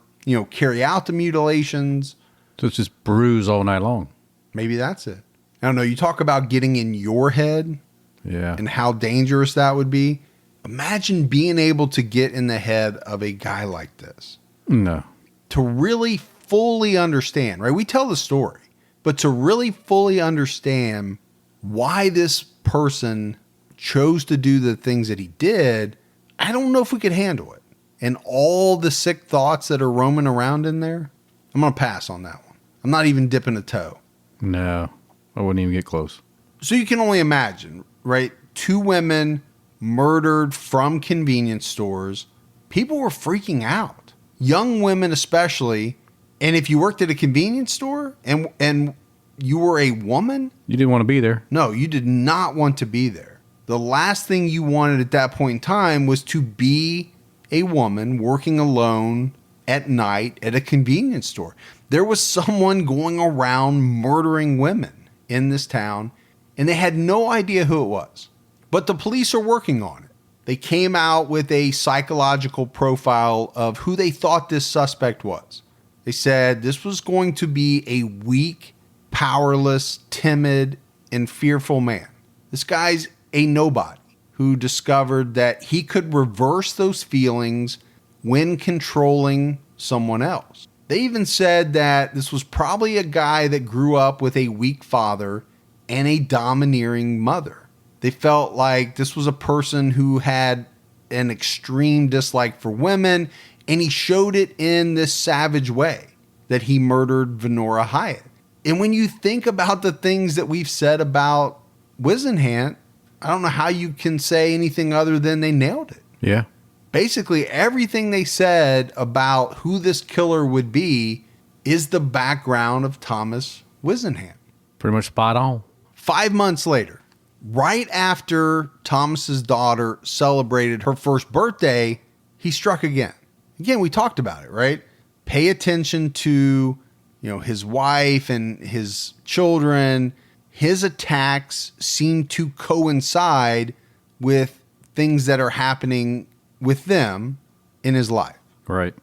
carry out the mutilations. So it's just bruise all night long. Maybe that's it. I don't know. You talk about getting in your head Yeah. and how dangerous that would be. Imagine being able to get in the head of a guy like this. No. To really fully understand, right? We tell the story, but to really fully understand why this person chose to do the things that he did, I don't know if we could handle it. And all the sick thoughts that are roaming around in there, I'm going to pass on that one. I'm not even dipping a toe. No. I wouldn't even get close. So you can only imagine, right? 2 women murdered from convenience stores. People were freaking out. Young women especially. And if you worked at a convenience store and you were a woman, You didn't want to be there. no, you did not want to be there. The last thing you wanted at that point in time was to be a woman working alone at night at a convenience store. There was someone going around murdering women in this town, and they had no idea who it was. But the police are working on it. They came out with a psychological profile of who they thought this suspect was. They said this was going to be a weak, powerless, timid, and fearful man. This guy's a nobody who discovered that he could reverse those feelings when controlling someone else. They even said that this was probably a guy that grew up with a weak father and a domineering mother. They felt like this was a person who had an extreme dislike for women, and he showed it in this savage way that he murdered Venora Hyatt. And when you think about the things that we've said about Whisenhant, I don't know how you can say anything other than they nailed it. Yeah. Basically, everything they said about who this killer would be is the background of Thomas Whisenhant. Pretty much spot on. 5 months later, right after Thomas's daughter celebrated her first birthday, he struck again. Again, we talked about it, right? Pay attention to, his wife and his children. His attacks seem to coincide with things that are happening with them in his life. Right.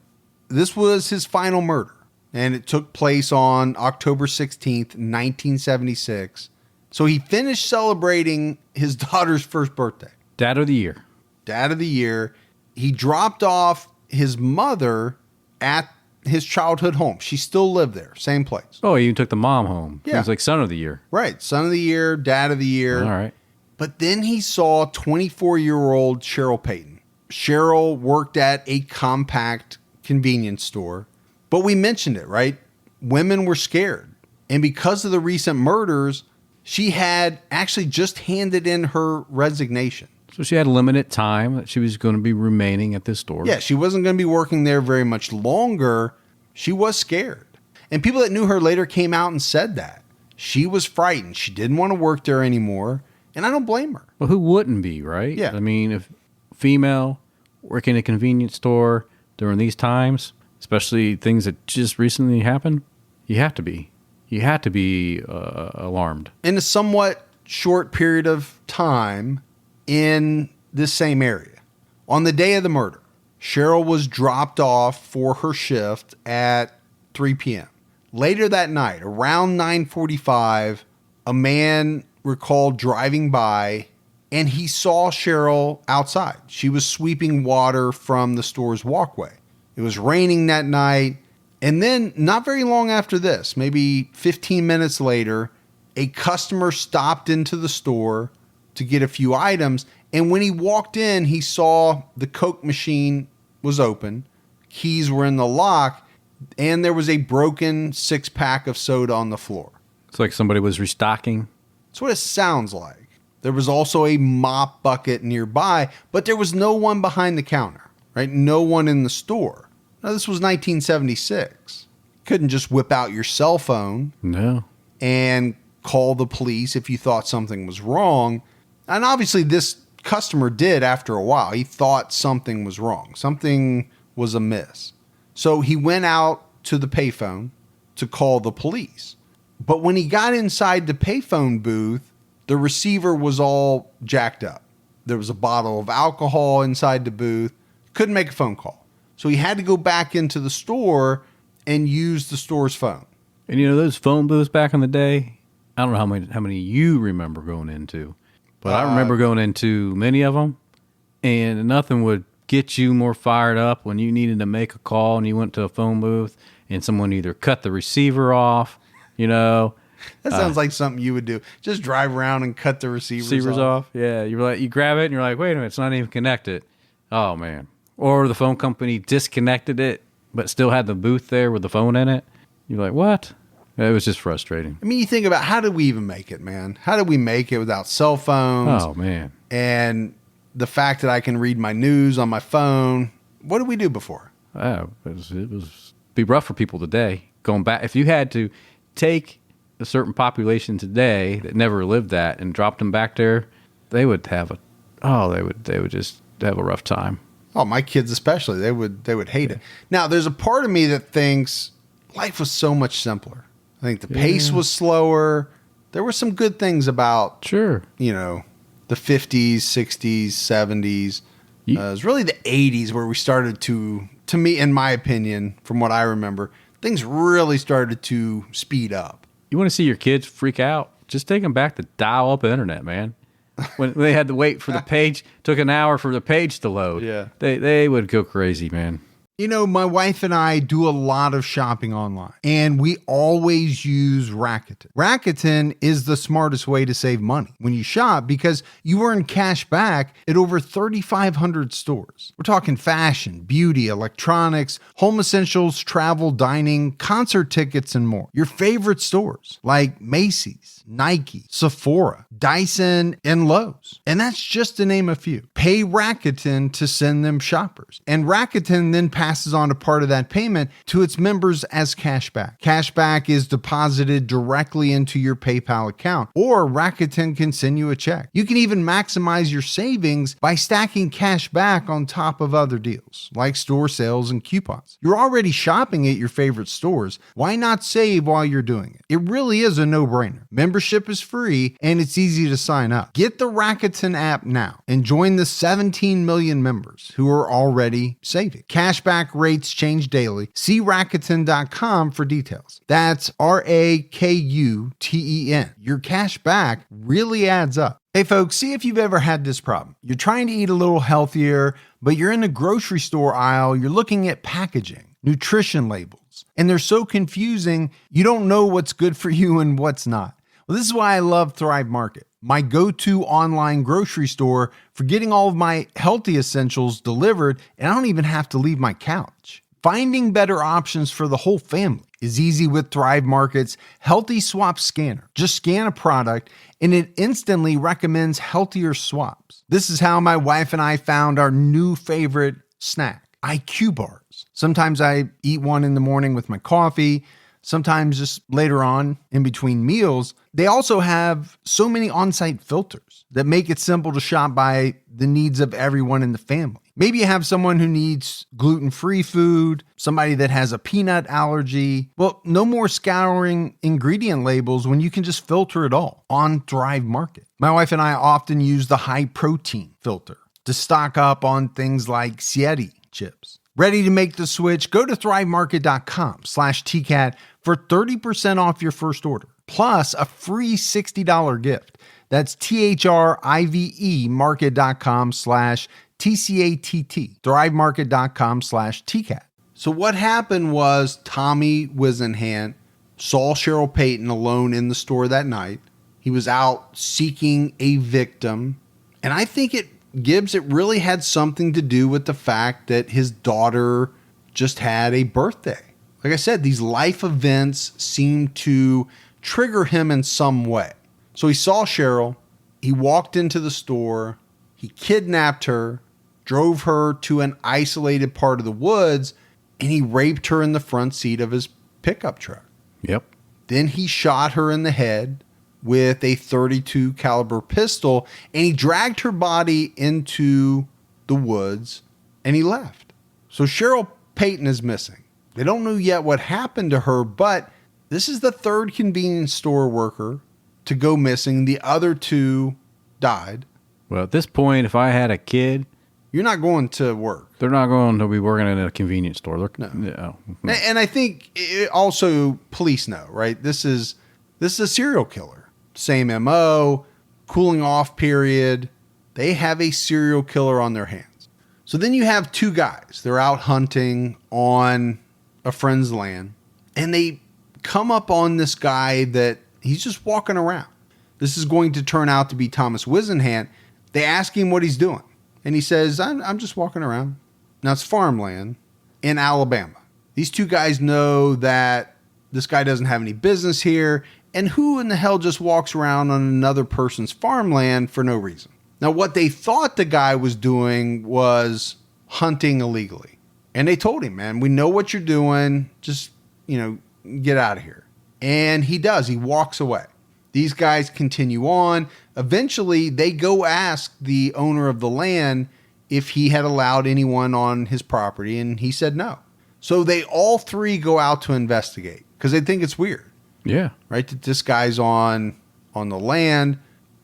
This was his final murder, and it took place on October 16th, 1976. So he finished celebrating his daughter's first birthday. Dad of the year. Dad of the year. He dropped off his mother at his childhood home. She still lived there, same place. Oh, he even took the mom home. Yeah. He was like son of the year. Right, son of the year, dad of the year. All right. But then he saw 24-year-old Cheryl Payton. Cheryl worked at a compact convenience store. But we mentioned it, right? Women were scared. And because of the recent murders, She had actually just handed in her resignation. So she had a limited time that she was going to be remaining at this store. Yeah, she wasn't going to be working there very much longer. She was scared. And people that knew her later came out and said that. She was frightened. She didn't want to work there anymore. And I don't blame her. Well, who wouldn't be, right? Yeah. I mean, if female working in a convenience store during these times, especially things that just recently happened, you have to be. You have to be alarmed. In a somewhat short period of time in this same area, on the day of the murder, Cheryl was dropped off for her shift at 3 p.m. Later that night, around 9:45, a man recalled driving by and he saw Cheryl outside. She was sweeping water from the store's walkway. It was raining that night. And then not very long after this, maybe 15 minutes later, a customer stopped into the store to get a few items. And when he walked in, he saw the Coke machine was open, keys were in the lock, and there was a broken 6-pack of soda on the floor. It's like somebody was restocking. That's what it sounds like. There was also a mop bucket nearby, but there was no one behind the counter, right? No one in the store. Now, this was 1976. Couldn't just whip out your cell phone No. and call the police if you thought something was wrong. And obviously this customer did after a while. He thought something was wrong. Something was amiss. So he went out to the payphone to call the police. But when he got inside the payphone booth, the receiver was all jacked up. There was a bottle of alcohol inside the booth. Couldn't make a phone call. So he had to go back into the store and use the store's phone. And you know those phone booths back in the day? I don't know how many you remember going into, but I remember going into many of them, and nothing would get you more fired up when you needed to make a call and you went to a phone booth and someone either cut the receiver off, you know. That sounds like something you would do. Just drive around and cut the receivers off. Yeah, you're like, you grab it and you're like, wait a minute, it's not even connected. Oh man. Or the phone company disconnected it, but still had the booth there with the phone in it. You're like, what? It was just frustrating. I mean, you think about how did we even make it, man? How did we make it without cell phones? Oh, man. And the fact that I can read my news on my phone. What did we do before? Oh, it was be rough for people today. Going back, if you had to take a certain population today that never lived that and dropped them back there, they would have they would just have a rough time. Oh, my kids especially, they would hate it. Now, there's a part of me that thinks life was so much simpler. I think the pace was slower. There were some good things about, Sure, the 50s, 60s, 70s. It was really the 80s where we started to me, in my opinion, from what I remember, things really started to speed up. You want to see your kids freak out? Just take them back to dial-up internet, man. When they had to wait for the page, took an hour for the page to load. Yeah. They would go crazy, man. My wife and I do a lot of shopping online, and we always use Rakuten. Rakuten is the smartest way to save money when you shop because you earn cash back at over 3,500 stores. We're talking fashion, beauty, electronics, home essentials, travel, dining, concert tickets, and more. Your favorite stores like Macy's, Nike, Sephora, Dyson, and Lowe's. And that's just to name a few. Pay Rakuten to send them shoppers. And Rakuten then passes on a part of that payment to its members as cashback. Cashback is deposited directly into your PayPal account, or Rakuten can send you a check. You can even maximize your savings by stacking cash back on top of other deals, like store sales and coupons. You're already shopping at your favorite stores. Why not save while you're doing it? It really is a no-brainer. Membership is free, and it's easy to sign up. Get the Rakuten app now and join the 17 million members who are already saving. Cashback rates change daily. See Rakuten.com for details. That's Rakuten. Your cash back really adds up. Hey folks, see if you've ever had this problem. You're trying to eat a little healthier, but you're in the grocery store aisle, you're looking at packaging, nutrition labels, and they're so confusing, you don't know what's good for you and what's not. Well, this is why I love Thrive Market, my go-to online grocery store for getting all of my healthy essentials delivered, and I don't even have to leave my couch. Finding better options for the whole family is easy with Thrive Market's Healthy Swap Scanner. Just scan a product and it instantly recommends healthier swaps. This is how my wife and I found our new favorite snack, IQ bars. Sometimes I eat one in the morning with my coffee, sometimes just later on in between meals. They also have so many on-site filters that make it simple to shop by the needs of everyone in the family. Maybe you have someone who needs gluten-free food, somebody that has a peanut allergy. Well, no more scouring ingredient labels when you can just filter it all on Thrive Market. My wife and I often use the high protein filter to stock up on things like Sieti chips. Ready to make the switch? Go to thrivemarket.com/TCAT for 30% off your first order, plus a free $60 gift. That's THRIVE market.com/TCATT, thrivemarket.com/TCAT. So what happened was Tommy Whisenhant saw Cheryl Payton alone in the store that night. He was out seeking a victim. And I think it really had something to do with the fact that his daughter just had a birthday. Like I said, these life events seemed to trigger him in some way. So he saw Cheryl, he walked into the store, he kidnapped her, drove her to an isolated part of the woods, and he raped her in the front seat of his pickup truck. Yep. Then he shot her in the head with a .32 caliber pistol, and he dragged her body into the woods, and he left. So Cheryl Payton is missing. They don't know yet what happened to her, but this is the third convenience store worker to go missing. The other two died. Well, at this point, if I had a kid, You're not going to work. they're not going to be working in a convenience store. No. No. And I think also police know, right? This is a serial killer. Same MO, cooling off period. They have a serial killer on their hands. So then you have two guys. They're out hunting on a friend's land, and they come up on this guy that he's just walking around. This is going to turn out to be Thomas Whisenhant. They ask him what he's doing, and he says, I'm just walking around. Now, it's farmland in Alabama. These two guys know that this guy doesn't have any business here, and who in the hell just walks around on another person's farmland for no reason? Now, what they thought the guy was doing was hunting illegally. And they told him, man, we know what you're doing. Just, get out of here. And he does. He walks away. These guys continue on. Eventually, they go ask the owner of the land if he had allowed anyone on his property, and he said no. So they all three go out to investigate because they think it's weird. Yeah. Right? That this guy's on the land,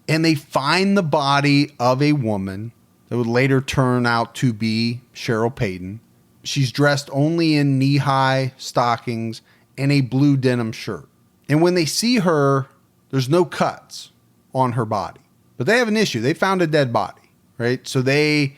and they find the body of a woman that would later turn out to be Cheryl Payton. She's dressed only in knee-high stockings and a blue denim shirt. And when they see her, there's no cuts on her body. But they have an issue. They found a dead body, right? So they've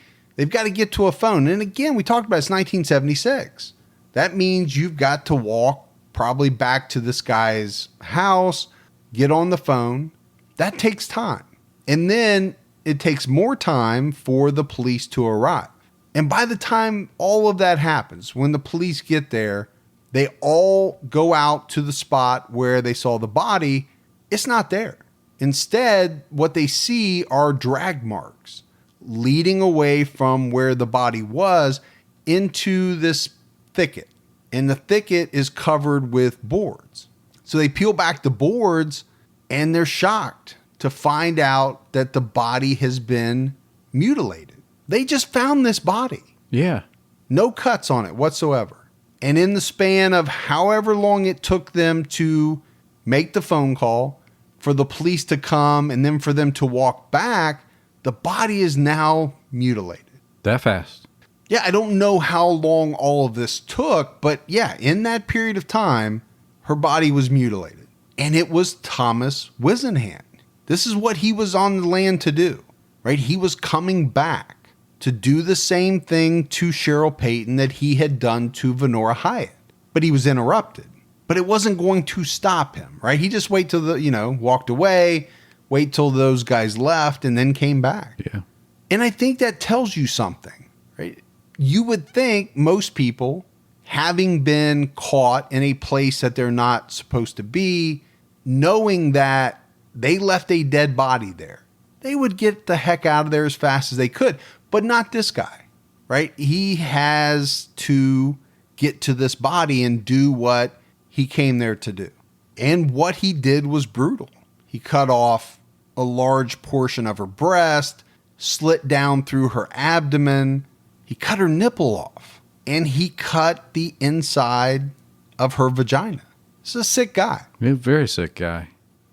got to get to a phone. And again, we talked about it's 1976. That means you've got to walk probably back to this guy's house, get on the phone. That takes time. And then it takes more time for the police to arrive. And by the time all of that happens, when the police get there, they all go out to the spot where they saw the body. It's not there. Instead, what they see are drag marks leading away from where the body was into this thicket. And the thicket is covered with boards. So they peel back the boards and they're shocked to find out that the body has been mutilated. They just found this body. Yeah. No cuts on it whatsoever. And in the span of however long it took them to make the phone call, for the police to come, and then for them to walk back, the body is now mutilated. That fast. Yeah, I don't know how long all of this took, but yeah, in that period of time, her body was mutilated. And it was Thomas Whisenhant. This is what he was on the land to do, right? He was coming back to do the same thing to Cheryl Payton that he had done to Venora Hyatt. But he was interrupted. But it wasn't going to stop him, right? He just walked away, wait till those guys left, and then came back. Yeah. And I think that tells you something, right? You would think most people, having been caught in a place that they're not supposed to be, knowing that they left a dead body there, they would get the heck out of there as fast as they could. But not this guy, right? He has to get to this body and do what he came there to do. And what he did was brutal. He cut off a large portion of her breast, slit down through her abdomen. He cut her nipple off, and he cut the inside of her vagina. He's a sick guy. He's a very sick guy.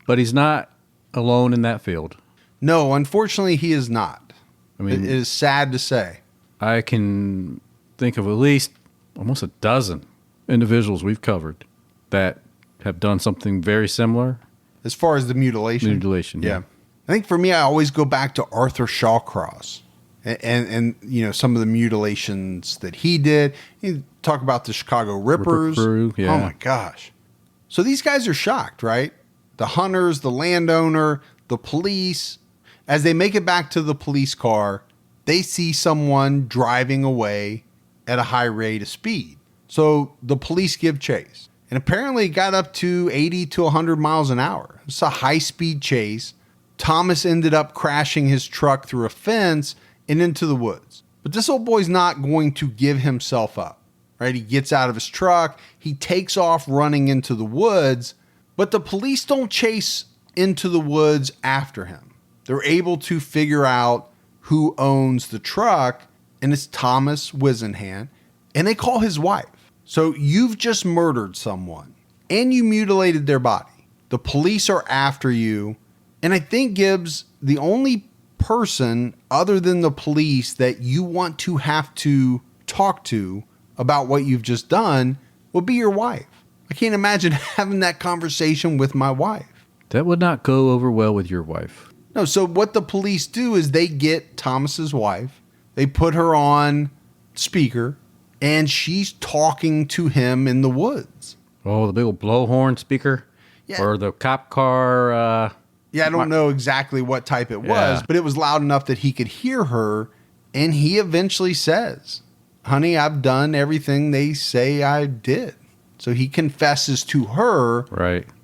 But he's not alone in that field. No, unfortunately, he is not. I mean, it is sad to say. I can think of at least almost a dozen individuals we've covered that have done something very similar. As far as the mutilation? Mutilation, yeah. I think for me, I always go back to Arthur Shawcross and you know, some of the mutilations that he did. You talk about the Chicago Rippers. Ripper Crew, yeah. Oh, my gosh. So these guys are shocked, right? The hunters, the landowner, the police. As they make it back to the police car, they see someone driving away at a high rate of speed. So the police give chase. And apparently it got up to 80 to 100 miles an hour. It's a high-speed chase. Thomas ended up crashing his truck through a fence and into the woods. But this old boy's not going to give himself up, right? He gets out of his truck. He takes off running into the woods. But the police don't chase into the woods after him. They're able to figure out who owns the truck, and it's Thomas Whisenhant, and they call his wife. So you've just murdered someone, and you mutilated their body. The police are after you, and I think, Gibbs, the only person other than the police that you want to have to talk to about what you've just done would be your wife. I can't imagine having that conversation with my wife. That would not go over well with your wife. No, so what the police do is they get Thomas's wife, they put her on speaker, and she's talking to him in the woods. Oh, the big old blowhorn speaker? Yeah. Or the cop car? Yeah, I don't know exactly what type it was, but it was loud enough that he could hear her, and he eventually says, "Honey, I've done everything they say I did." So he confesses to her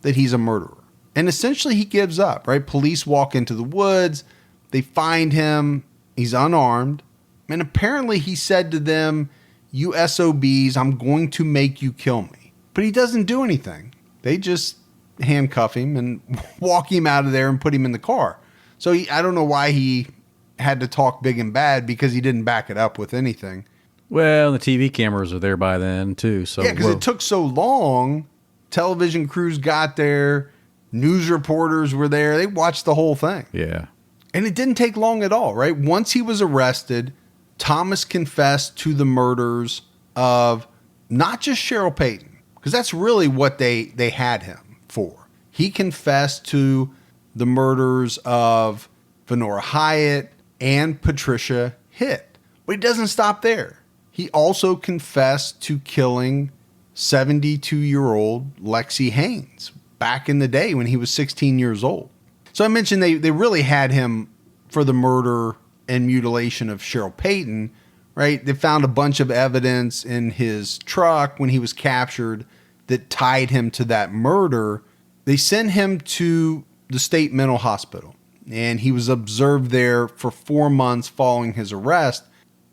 that he's a murderer. And essentially he gives up, right? Police walk into the woods. They find him. He's unarmed. And apparently he said to them, "You SOBs, I'm going to make you kill me." But he doesn't do anything. They just handcuff him and walk him out of there and put him in the car. So I don't know why he had to talk big and bad, because he didn't back it up with anything. Well, the TV cameras are there by then too. So yeah, because it took so long. Television crews got there. News reporters were there. They watched the whole thing. Yeah. And it didn't take long at all, right? Once he was arrested, Thomas confessed to the murders of not just Cheryl Payton, because that's really what they had him for. He confessed to the murders of Venora Hyatt and Patricia Hitt. But he doesn't stop there. He also confessed to killing 72-year-old Lexi Haynes back in the day when he was 16 years old. So I mentioned they really had him for the murder and mutilation of Cheryl Payton, right? They found a bunch of evidence in his truck when he was captured that tied him to that murder. They sent him to the state mental hospital, and he was observed there for 4 months following his arrest.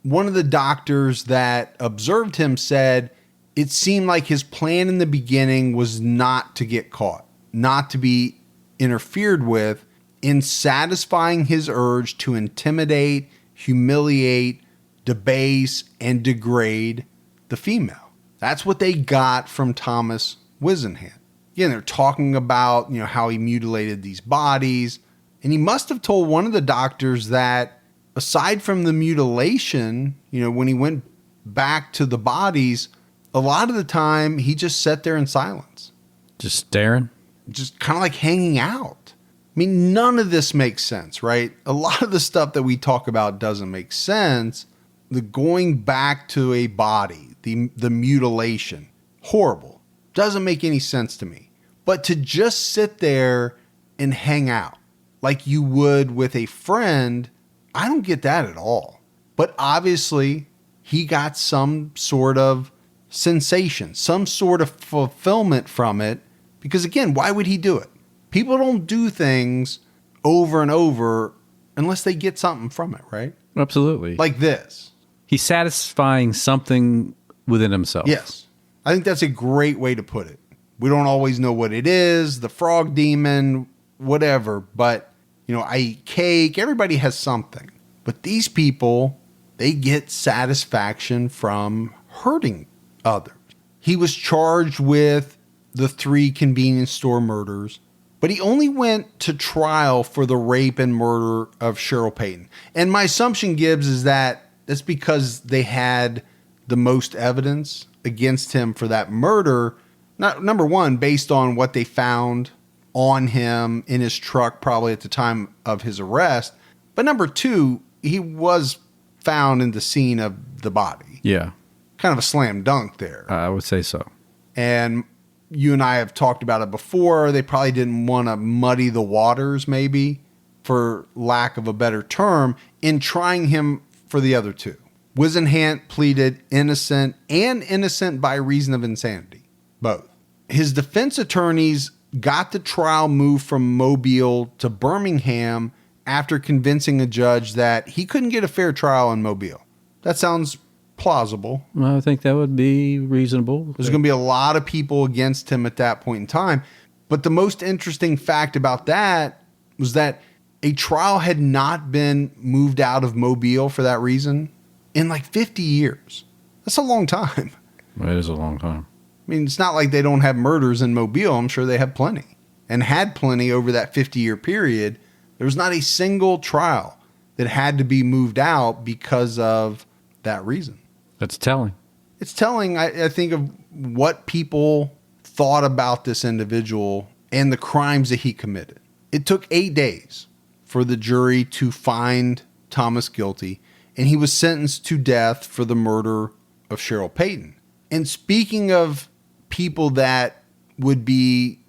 One of the doctors that observed him said it seemed like his plan in the beginning was not to get caught, not to be interfered with, in satisfying his urge to intimidate, humiliate, debase, and degrade the female. That's what they got from Thomas Whisenhant. Again, they're talking about, how he mutilated these bodies. And he must have told one of the doctors that aside from the mutilation, when he went back to the bodies, a lot of the time he just sat there in silence. Just staring? Just kind of like hanging out. I mean, none of this makes sense, right? A lot of the stuff that we talk about doesn't make sense. The going back to a body, the mutilation, horrible. Doesn't make any sense to me. But to just sit there and hang out like you would with a friend, I don't get that at all. But obviously, he got some sort of sensation, some sort of fulfillment from it. Because again, why would he do it? People don't do things over and over unless they get something from it, right? Absolutely. Like this. He's satisfying something within himself. Yes. I think that's a great way to put it. We don't always know what it is, the frog demon, whatever, but I eat cake. Everybody has something. But these people, they get satisfaction from hurting others. He was charged with the 3 convenience store murders, but he only went to trial for the rape and murder of Cheryl Payton. And my assumption, Gibbs, is that that's because they had the most evidence against him for that murder. Not, number one, based on what they found on him in his truck, probably at the time of his arrest. But number two, he was found in the scene of the body. Yeah. Kind of a slam dunk there. I would say so. And you and I have talked about it before. They probably didn't want to muddy the waters, maybe, for lack of a better term, in trying him for the other 2. Whisenhant pleaded innocent and innocent by reason of insanity. Both. His defense attorneys got the trial moved from Mobile to Birmingham after convincing a judge that he couldn't get a fair trial in Mobile. That sounds plausible. Well, I think that would be reasonable. There's going to be a lot of people against him at that point in time. But the most interesting fact about that was that a trial had not been moved out of Mobile for that reason in like 50 years. That's a long time. It is a long time. I mean, it's not like they don't have murders in Mobile. I'm sure they have plenty and had plenty over that 50-year period. There was not a single trial that had to be moved out because of that reason. That's telling. It's telling, I think, of what people thought about this individual and the crimes that he committed. It took 8 days for the jury to find Thomas guilty, and he was sentenced to death for the murder of Cheryl Payton. And speaking of people that would be,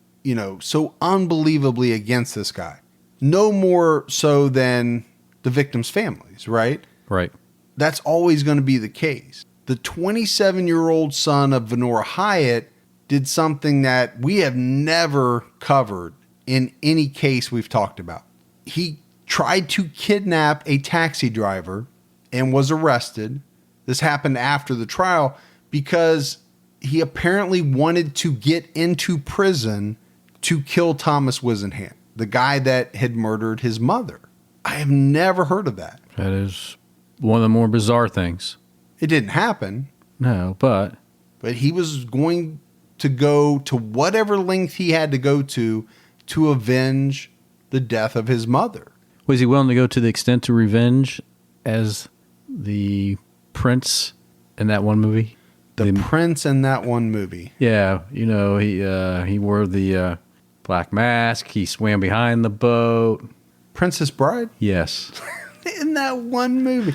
so unbelievably against this guy, no more so than the victims' families, right? Right. That's always going to be the case. The 27-year-old son of Venora Hyatt did something that we have never covered in any case we've talked about. He tried to kidnap a taxi driver and was arrested. This happened after the trial because he apparently wanted to get into prison to kill Thomas Whisenhant, the guy that had murdered his mother. I have never heard of that. That is one of the more bizarre things. It didn't happen. No, but he was going to go to whatever length he had to go to avenge the death of his mother. Was he willing to go to the extent to revenge as the prince in that one movie? The prince in that one movie. Yeah, he wore the black mask. He swam behind the boat. Princess Bride? Yes. In that one movie.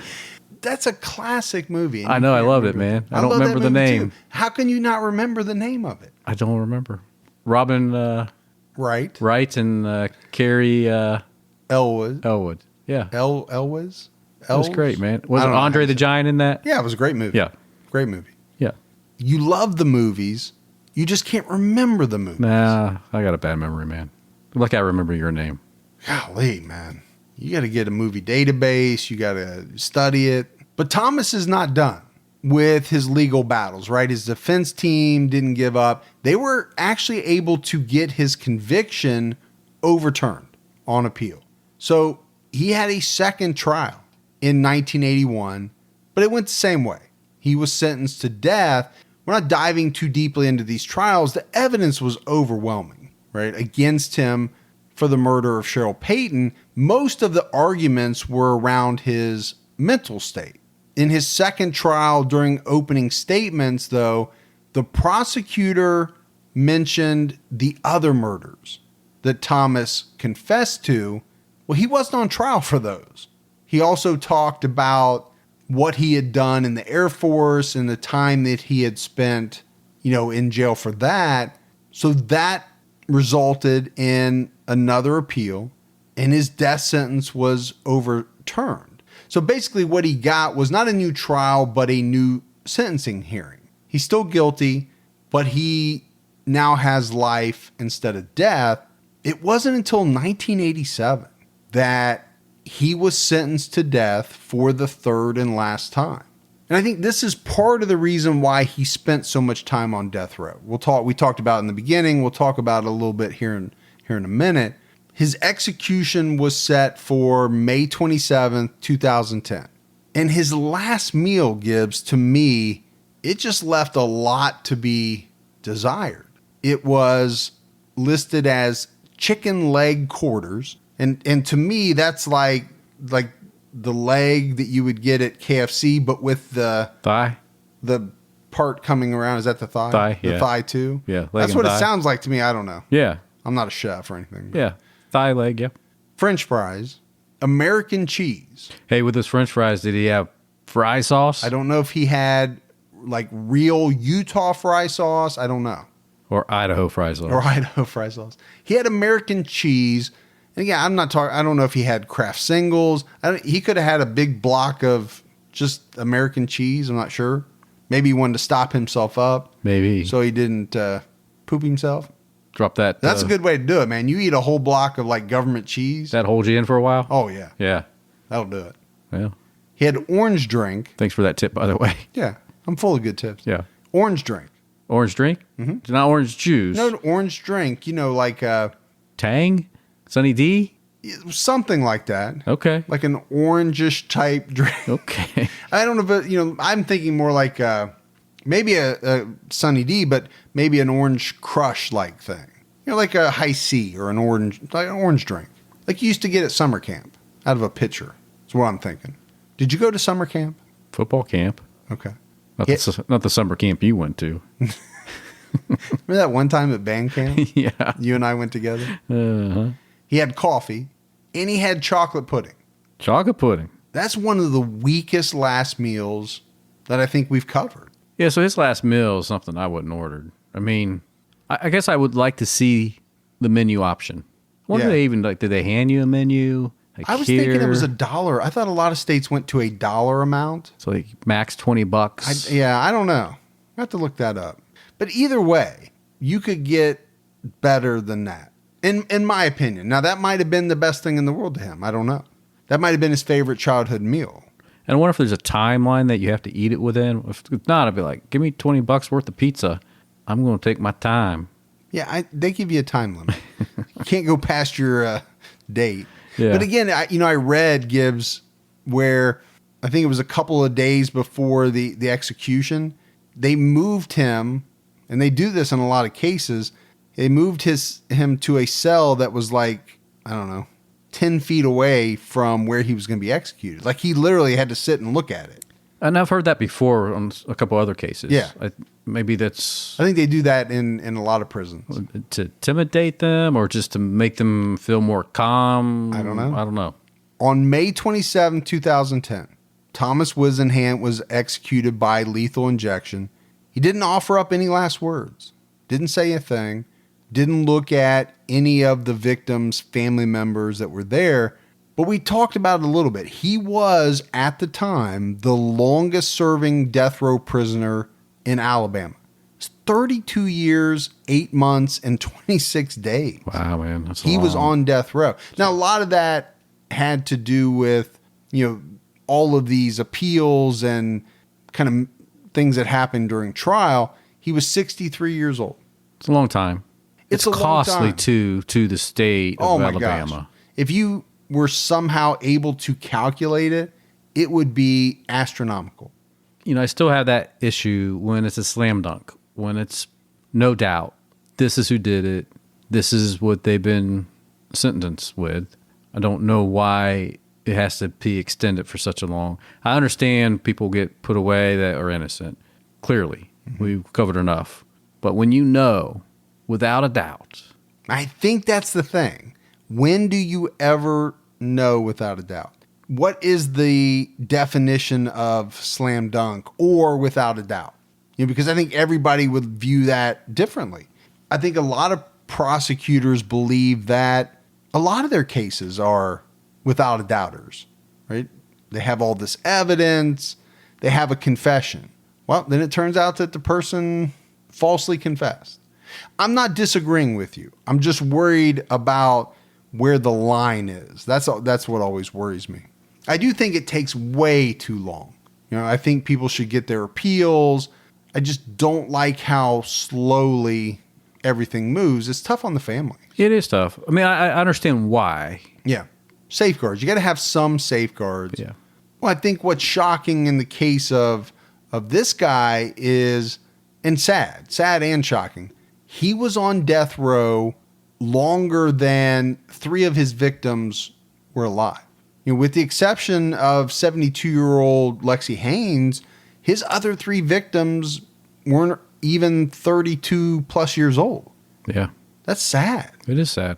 That's a classic movie. I know. I loved it, man. I don't remember the name. Too. How can you not remember the name of it? I don't remember. Robin Wright and Carrie Elwood. Yeah. Elwes? That was great, man. Was it Andre the Giant in that? Yeah, it was a great movie. Yeah. Great movie. Yeah. You love the movies. You just can't remember the movies. Nah, I got a bad memory, man. Like I remember your name. Golly, man. You got to get a movie database. You got to study it. But Thomas is not done with his legal battles, right? His defense team didn't give up. They were actually able to get his conviction overturned on appeal. So he had a second trial in 1981, but it went the same way. He was sentenced to death. We're not diving too deeply into these trials. The evidence was overwhelming, right, against him for the murder of Cheryl Payton. Most of the arguments were around his mental state. In his second trial, during opening statements, though, the prosecutor mentioned the other murders that Thomas confessed to. Well, he wasn't on trial for those. He also talked about what he had done in the Air Force and the time that he had spent, in jail for that. So that resulted in another appeal, and his death sentence was overturned. So basically what he got was not a new trial, but a new sentencing hearing. He's still guilty, but he now has life instead of death. It wasn't until 1987 that he was sentenced to death for the third and last time. And I think this is part of the reason why he spent so much time on death row. We talked about it in the beginning. We'll talk about it a little bit here in a minute. His execution was set for May 27th, 2010. And his last meal, Gibbs, to me, it just left a lot to be desired. It was listed as chicken leg quarters. And to me, that's like the leg that you would get at KFC, but with the thigh, the part coming around. Is that the thigh? Thigh, yeah. The thigh too? Yeah. That's what thigh. it sounds like to me. I don't know. Yeah. I'm not a chef or anything. Yeah. Thigh leg, yeah. French fries, American cheese. Hey, with his French fries, did he have fry sauce? I don't know if he had like real Utah fry sauce. I don't know. Or Idaho fry sauce. Or Idaho fry sauce. He had American cheese. And again, I'm not talking, I don't know if he had Kraft singles. He could have had a big block of just American cheese. I'm not sure. Maybe he wanted to stop himself up. Maybe. So he didn't poop himself. Drop that. That's a good way to do it, man. You eat a whole block of like government cheese. That holds you in for a while? Oh, yeah. Yeah. That'll do it. Well, He had orange drink. thanks for that tip, by the way. Yeah. I'm full of good tips. Yeah. Orange drink. Orange drink? Mm-hmm. Not orange juice. No, orange drink. You know, like Tang? Sunny D? something like that. Okay. Like an orangish type drink. Okay. I don't know if I'm thinking more like maybe a Sunny D, but maybe an orange crush like thing. Like a high C or an orange drink. Like you used to get at summer camp out of a pitcher. That's what I'm thinking. Did you go to summer camp? Football camp. Okay. Not the summer camp you went to. Remember that one time at band camp? Yeah. You and I went together? Uh-huh. He had coffee and he had chocolate pudding. Chocolate pudding. That's one of the weakest last meals that I think we've covered. Yeah, so his last meal is something I wouldn't ordered. I mean, I guess I would like to see the menu option. What do they even like? Did they hand you a menu? Like I was thinking it was $1. I thought a lot of states went to $1 amount. So like max $20. I don't know. I have to look that up. But either way, you could get better than that, in my opinion. Now, that might have been the best thing in the world to him. I don't know. That might have been his favorite childhood meal. And I wonder if there's a timeline that you have to eat it within. If not, I'd be like, give me $20 worth of pizza. I'm going to take my time. Yeah, they give you a time limit. You can't go past your date. Yeah. But again, I read Gibbs where I think it was a couple of days before the execution, they moved him, and they do this in a lot of cases. They moved him to a cell that was like, I don't know, 10 feet away from where he was going to be executed. Like he literally had to sit and look at it. And I've heard that before on a couple other cases. Yeah. Maybe that's... I think they do that in a lot of prisons. To intimidate them or just to make them feel more calm? I don't know. know. On May 27, 2010, Thomas Whisenhant was executed by lethal injection. He didn't offer up any last words. Didn't say a thing. Didn't look at any of the victims' family members that were there. But we talked about it a little bit. He was, at the time, the longest serving death row prisoner in Alabama. It's 32 years, 8 months, and 26 days. Wow, man. That's He was on death row. Now, a lot of that had to do with, all of these appeals and kind of things that happened during trial. He was 63 years old. It's a long time. It's a long costly time. to the state of Alabama. Gosh. If you were somehow able to calculate it, it would be astronomical. I still have that issue when it's a slam dunk, when it's no doubt, this is who did it. This is what they've been sentenced with. I don't know why it has to be extended for such a long. I understand people get put away that are innocent. Clearly, we've covered enough. But when you know, without a doubt. I think that's the thing. When do you ever know without a doubt? What is the definition of slam dunk or without a doubt? Because I think everybody would view that differently. I think a lot of prosecutors believe that a lot of their cases are without a doubters, right? They have all this evidence. They have a confession. Well, then it turns out that the person falsely confessed. I'm not disagreeing with you. I'm just worried about where the line is. That's what always worries me. I do think it takes way too long. I think people should get their appeals. I just don't like how slowly everything moves. It's tough on the family. It is tough. I mean, I understand why. Yeah. Safeguards. You got to have some safeguards. Yeah. Well, I think what's shocking in the case of this guy is, and sad and shocking, he was on death row longer than 3 of his victims were alive. With the exception of 72-year-old Lexi Haynes, his other 3 victims weren't even 32 plus years old. Yeah. That's sad. It is sad.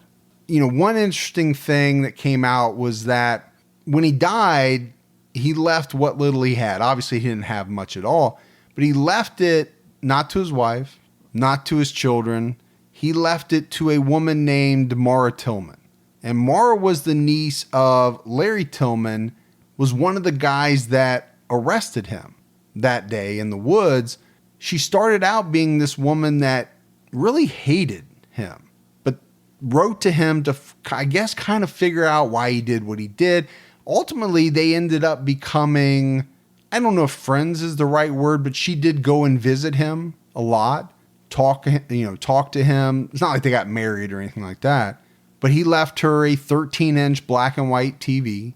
One interesting thing that came out was that when he died, he left what little he had. Obviously, he didn't have much at all, but he left it not to his wife, not to his children. He left it to a woman named Mara Tillman. And Mara was the niece of Larry Tillman, was one of the guys that arrested him that day in the woods. She started out being this woman that really hated him, but wrote to him to, I guess, kind of figure out why he did what he did. Ultimately, they ended up becoming, I don't know if friends is the right word, but she did go and visit him a lot, talk to him. It's not like they got married or anything like that. But he left her a 13-inch black and white TV,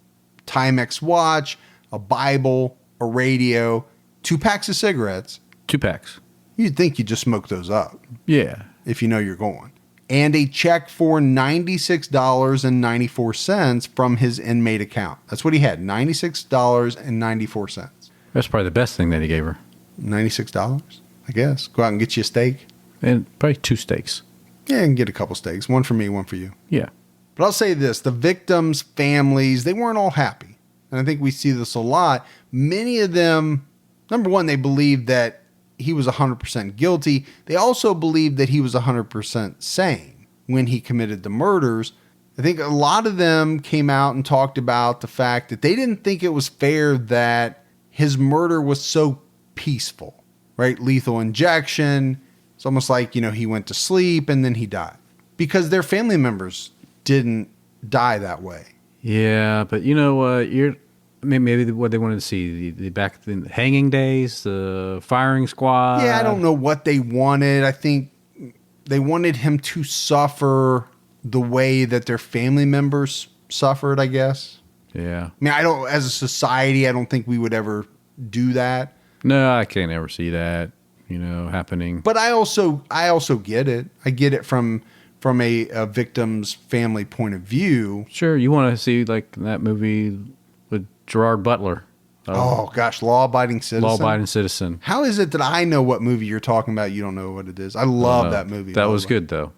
Timex watch, a Bible, a radio, 2 packs of cigarettes. 2 packs. You'd think you just smoke those up. Yeah. If you know you're going. And a check for $96.94 from his inmate account. That's what he had, $96.94. That's probably the best thing that he gave her. $96, I guess. Go out and get you a steak. And probably 2 steaks. Yeah, and get a couple steaks. One for me, one for you. Yeah. But I'll say this. The victims' families, they weren't all happy. And I think we see this a lot. Many of them, number one, they believed that he was 100% guilty. They also believed that he was 100% sane when he committed the murders. I think a lot of them came out and talked about the fact that they didn't think it was fair that his murder was so peaceful, right? Lethal injection. It's almost like, he went to sleep and then he died because their family members didn't die that way. Yeah, but you know what? Maybe what they wanted to see, the back in the hanging days, the firing squad. Yeah, I don't know what they wanted. I think they wanted him to suffer the way that their family members suffered, I guess. Yeah. I mean, as a society, I don't think we would ever do that. No, I can't ever see that, happening. But I also get it. I get it from a victim's family point of view. Sure, you want to see like that movie with Gerard Butler. Oh gosh, Law-Abiding Citizen. Law-Abiding Citizen. How is it that I know what movie you're talking about? You don't know what it is. I love that movie. That was good though.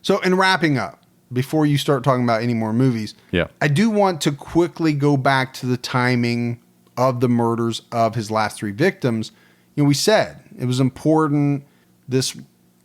So in wrapping up, before you start talking about any more movies, I do want to quickly go back to the timing of the murders of his last 3 victims. We said it was important, this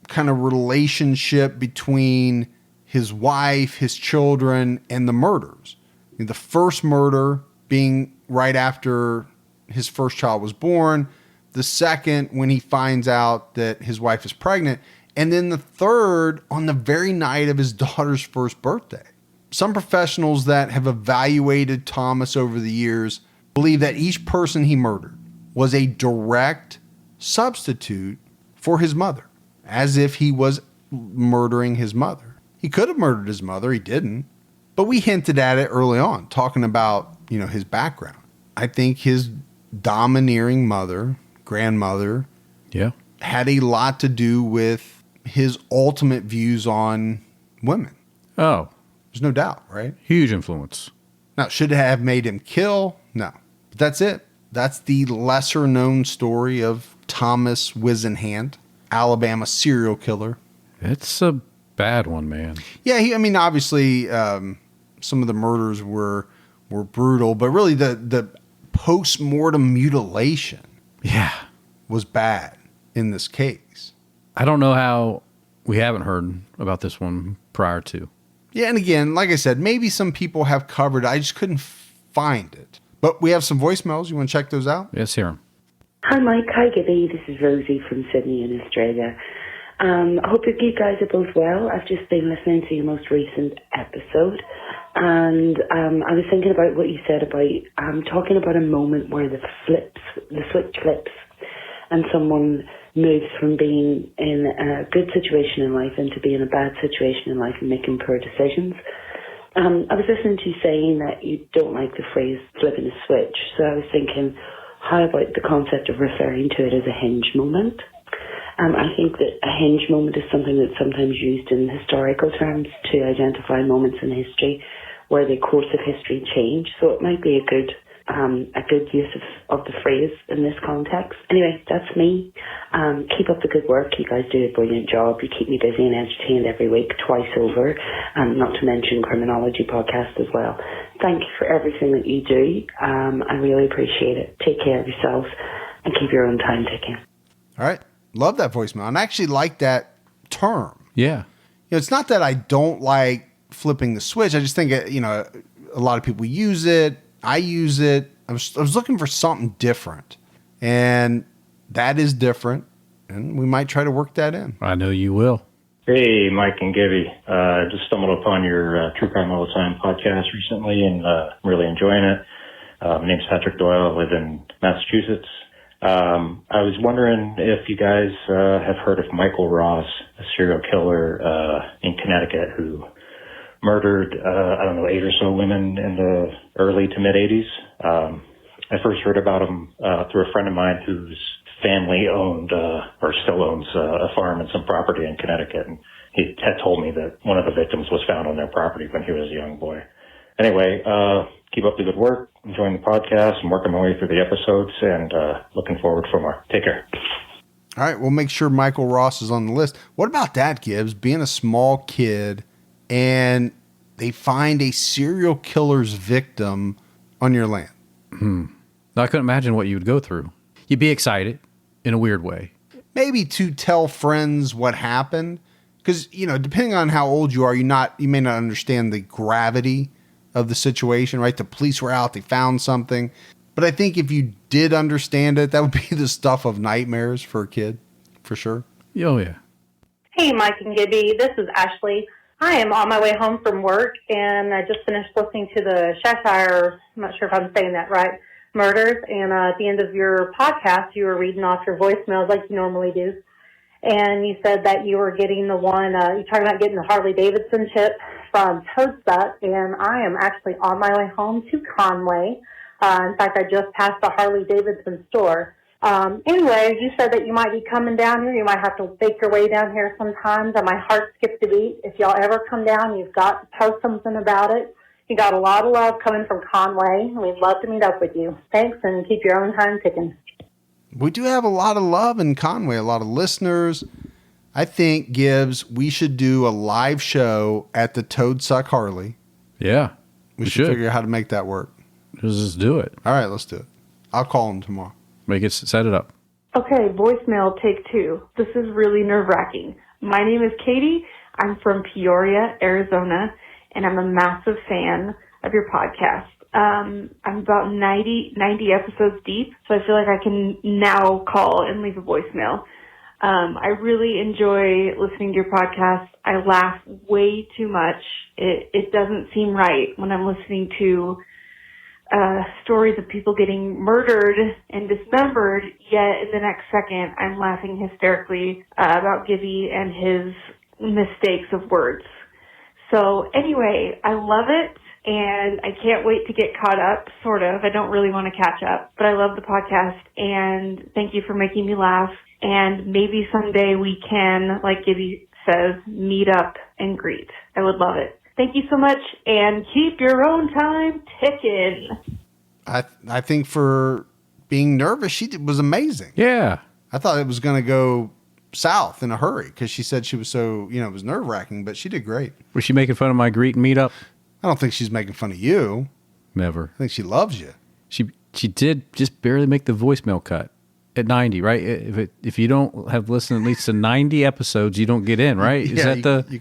kind of relationship between his wife, his children, and the murders. The first murder being right after his first child was born, the second when he finds out that his wife is pregnant, and then the third on the very night of his daughter's first birthday. Some professionals that have evaluated Thomas over the years believe that each person he murdered was a direct substitute for his mother, as if he was murdering his mother. He could have murdered his mother. He didn't. But we hinted at it early on, talking about, his background. I think his domineering mother, grandmother, had a lot to do with his ultimate views on women. Oh. There's no doubt, right? Huge influence. Now, should it have made him kill? No. But that's it. That's the lesser known story of Thomas Whisenhant, Alabama serial killer. It's a bad one, man. Yeah, obviously some of the murders were brutal, but really the post-mortem mutilation was bad in this case. I don't know how we haven't heard about this one prior to. Yeah, and again, like I said, maybe some people have covered it. I just couldn't find it. But we have some voicemails. You want to check those out? Yes, hear them. Hi Mike, hi Gibby, this is Rosie from Sydney in Australia. I hope you guys are both well. I've just been listening to your most recent episode, and I was thinking about what you said about talking about a moment where the switch flips, and someone moves from being in a good situation in life into being in a bad situation in life and making poor decisions. I was listening to you saying that you don't like the phrase flipping a switch, so I was thinking, how about the concept of referring to it as a hinge moment? I think that a hinge moment is something that's sometimes used in historical terms to identify moments in history where the course of history changed. So it might be a good use of the phrase in this context. Anyway, that's me. Keep up the good work. You guys do a brilliant job. You keep me busy and entertained every week, twice over, not to mention Criminology podcast as well. Thank you for everything that you do. I really appreciate it. Take care of yourselves and keep your own time ticking. All right. Love that voicemail. And I actually like that term. Yeah. It's not that I don't like flipping the switch. I just think, a lot of people use it. I use it. I was looking for something different. And that is different. And we might try to work that in. I know you will. Hey, Mike and Gibby. Just stumbled upon your True Crime All the Time podcast recently and really enjoying it. My name's Patrick Doyle. I live in Massachusetts. I was wondering if you guys have heard of Michael Ross, a serial killer in Connecticut who murdered, 8 or so women in the early to mid-'80s. I first heard about him through a friend of mine whose family owned or still owns a farm and some property in Connecticut. And he had told me that one of the victims was found on their property when he was a young boy. Anyway, keep up the good work. Enjoying the podcast and working my way through the episodes and looking forward for more. Take care. All right. We'll make sure Michael Ross is on the list. What about that, Gibbs? Being a small kid and they find a serial killer's victim on your land. I couldn't imagine what you would go through. You'd be excited in a weird way. Maybe to tell friends what happened. Because, depending on how old you are, you may not understand the gravity of the situation, right? The police were out, they found something. But I think if you did understand it, that would be the stuff of nightmares for a kid, for sure. Oh, yeah. Hey, Mike and Gibby, this is Ashley. I am on my way home from work, and I just finished listening to the Cheshire, I'm not sure if I'm saying that right, murders, and at the end of your podcast, you were reading off your voicemails like you normally do, and you said that you were getting the one, you're talking about getting the Harley-Davidson chip from Toadsuck, and I am actually on my way home to Conway. In fact, I just passed the Harley-Davidson store. Anyway, you said that you might be coming down here. You might have to make your way down here sometimes, and my heart skipped a beat. If y'all ever come down, you've got to post something about it. You got a lot of love coming from Conway, and we'd love to meet up with you. Thanks, and keep your own time ticking. We do have a lot of love in Conway, a lot of listeners. I think, Gibbs, we should do a live show at the Toadsuck Harley. Yeah. We should figure out how to make that work. Just do it. All right, let's do it. I'll call him tomorrow. Set it up. Okay, voicemail take 2. This is really nerve-wracking. My name is Katie. I'm from Peoria, Arizona, and I'm a massive fan of your podcast. I'm about 90 episodes deep, so I feel like I can now call and leave a voicemail. I really enjoy listening to your podcast. I laugh way too much. It doesn't seem right when I'm listening to stories of people getting murdered and dismembered, yet in the next second I'm laughing hysterically about Gibby and his mistakes of words. So anyway, I love it, and I can't wait to get caught up, sort of. I don't really want to catch up, but I love the podcast, and thank you for making me laugh. And maybe someday we can, like Gibby says, meet up and greet. I would love it. Thank you so much, and keep your own time ticking. I think for being nervous, she was amazing. Yeah. I thought it was going to go south in a hurry because she said she was so, it was nerve-wracking, but she did great. Was she making fun of my greet and meet up? I don't think she's making fun of you. Never. I think she loves you. She did just barely make the voicemail cut. at 90, right? If you don't have listened at least to 90 episodes, you don't get in, right? Is that you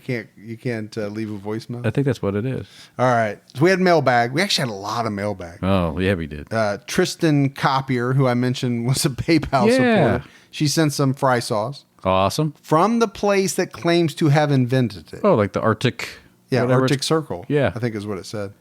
can't leave a voicemail? I think that's what it is. All right. So we had mailbag. We actually had a lot of mailbag. Oh, yeah, we did. Tristan Copier, who I mentioned was a PayPal supporter, she sent some fry sauce. Awesome. From the place that claims to have invented it. Oh, like the Arctic. Yeah, Arctic Circle. Yeah. I think is what it said.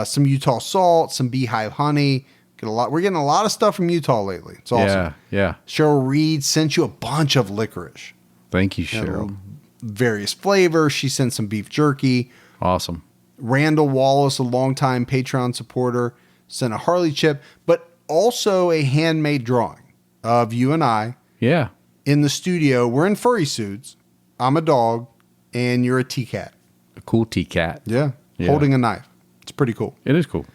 Some Utah salt, some beehive honey. We're getting a lot of stuff from Utah lately. It's awesome. Yeah. Cheryl Reed sent you a bunch of licorice. Thank you, Cheryl. Various flavors. She sent some beef jerky. Awesome. Randall Wallace, a longtime Patreon supporter, sent a Harley chip, but also a handmade drawing of you and I. Yeah. In the studio. We're in furry suits. I'm a dog, and you're a tea-cat. A cool tea-cat. Yeah. Holding a knife. It's pretty cool. It is cool.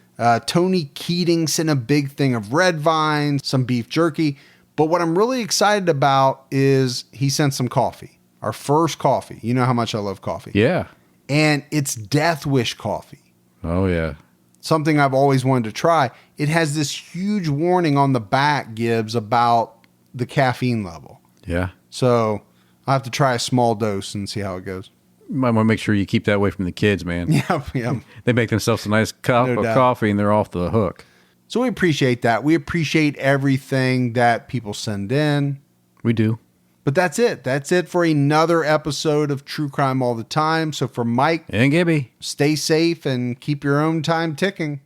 Tony Keating sent a big thing of red vines, some beef jerky. But what I'm really excited about is he sent some coffee. Our first coffee. You know how much I love coffee. Yeah. And it's Death Wish coffee. Oh, yeah. Something I've always wanted to try. It has this huge warning on the back, Gibbs, about the caffeine level. Yeah. So I'll have to try a small dose and see how it goes. You might want to make sure you keep that away from the kids, man. Yeah. They make themselves a nice cup of coffee and they're off the hook. So we appreciate that. We appreciate everything that people send in. We do. But that's it. That's it for another episode of True Crime All the Time. So for Mike and Gibby, stay safe and keep your own time ticking.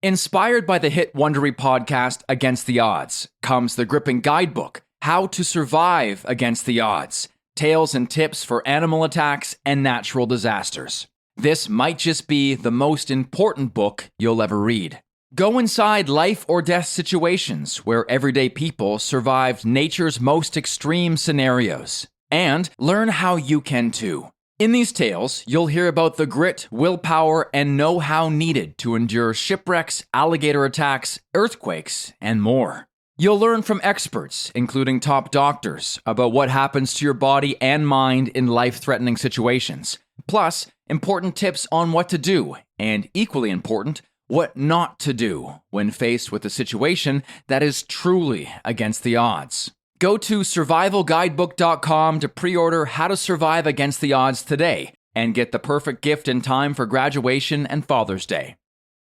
Inspired by the hit Wondery podcast Against the Odds comes the gripping guidebook, How to Survive Against the Odds, Tales and Tips for Animal Attacks and Natural Disasters. This might just be the most important book you'll ever read. Go inside life or death situations where everyday people survived nature's most extreme scenarios, and learn how you can too. In these tales, you'll hear about the grit, willpower, and know-how needed to endure shipwrecks, alligator attacks, earthquakes, and more. You'll learn from experts, including top doctors, about what happens to your body and mind in life-threatening situations. Plus, important tips on what to do, and equally important, what not to do when faced with a situation that is truly against the odds. Go to survivalguidebook.com to pre-order How to Survive Against the Odds today and get the perfect gift in time for graduation and Father's Day.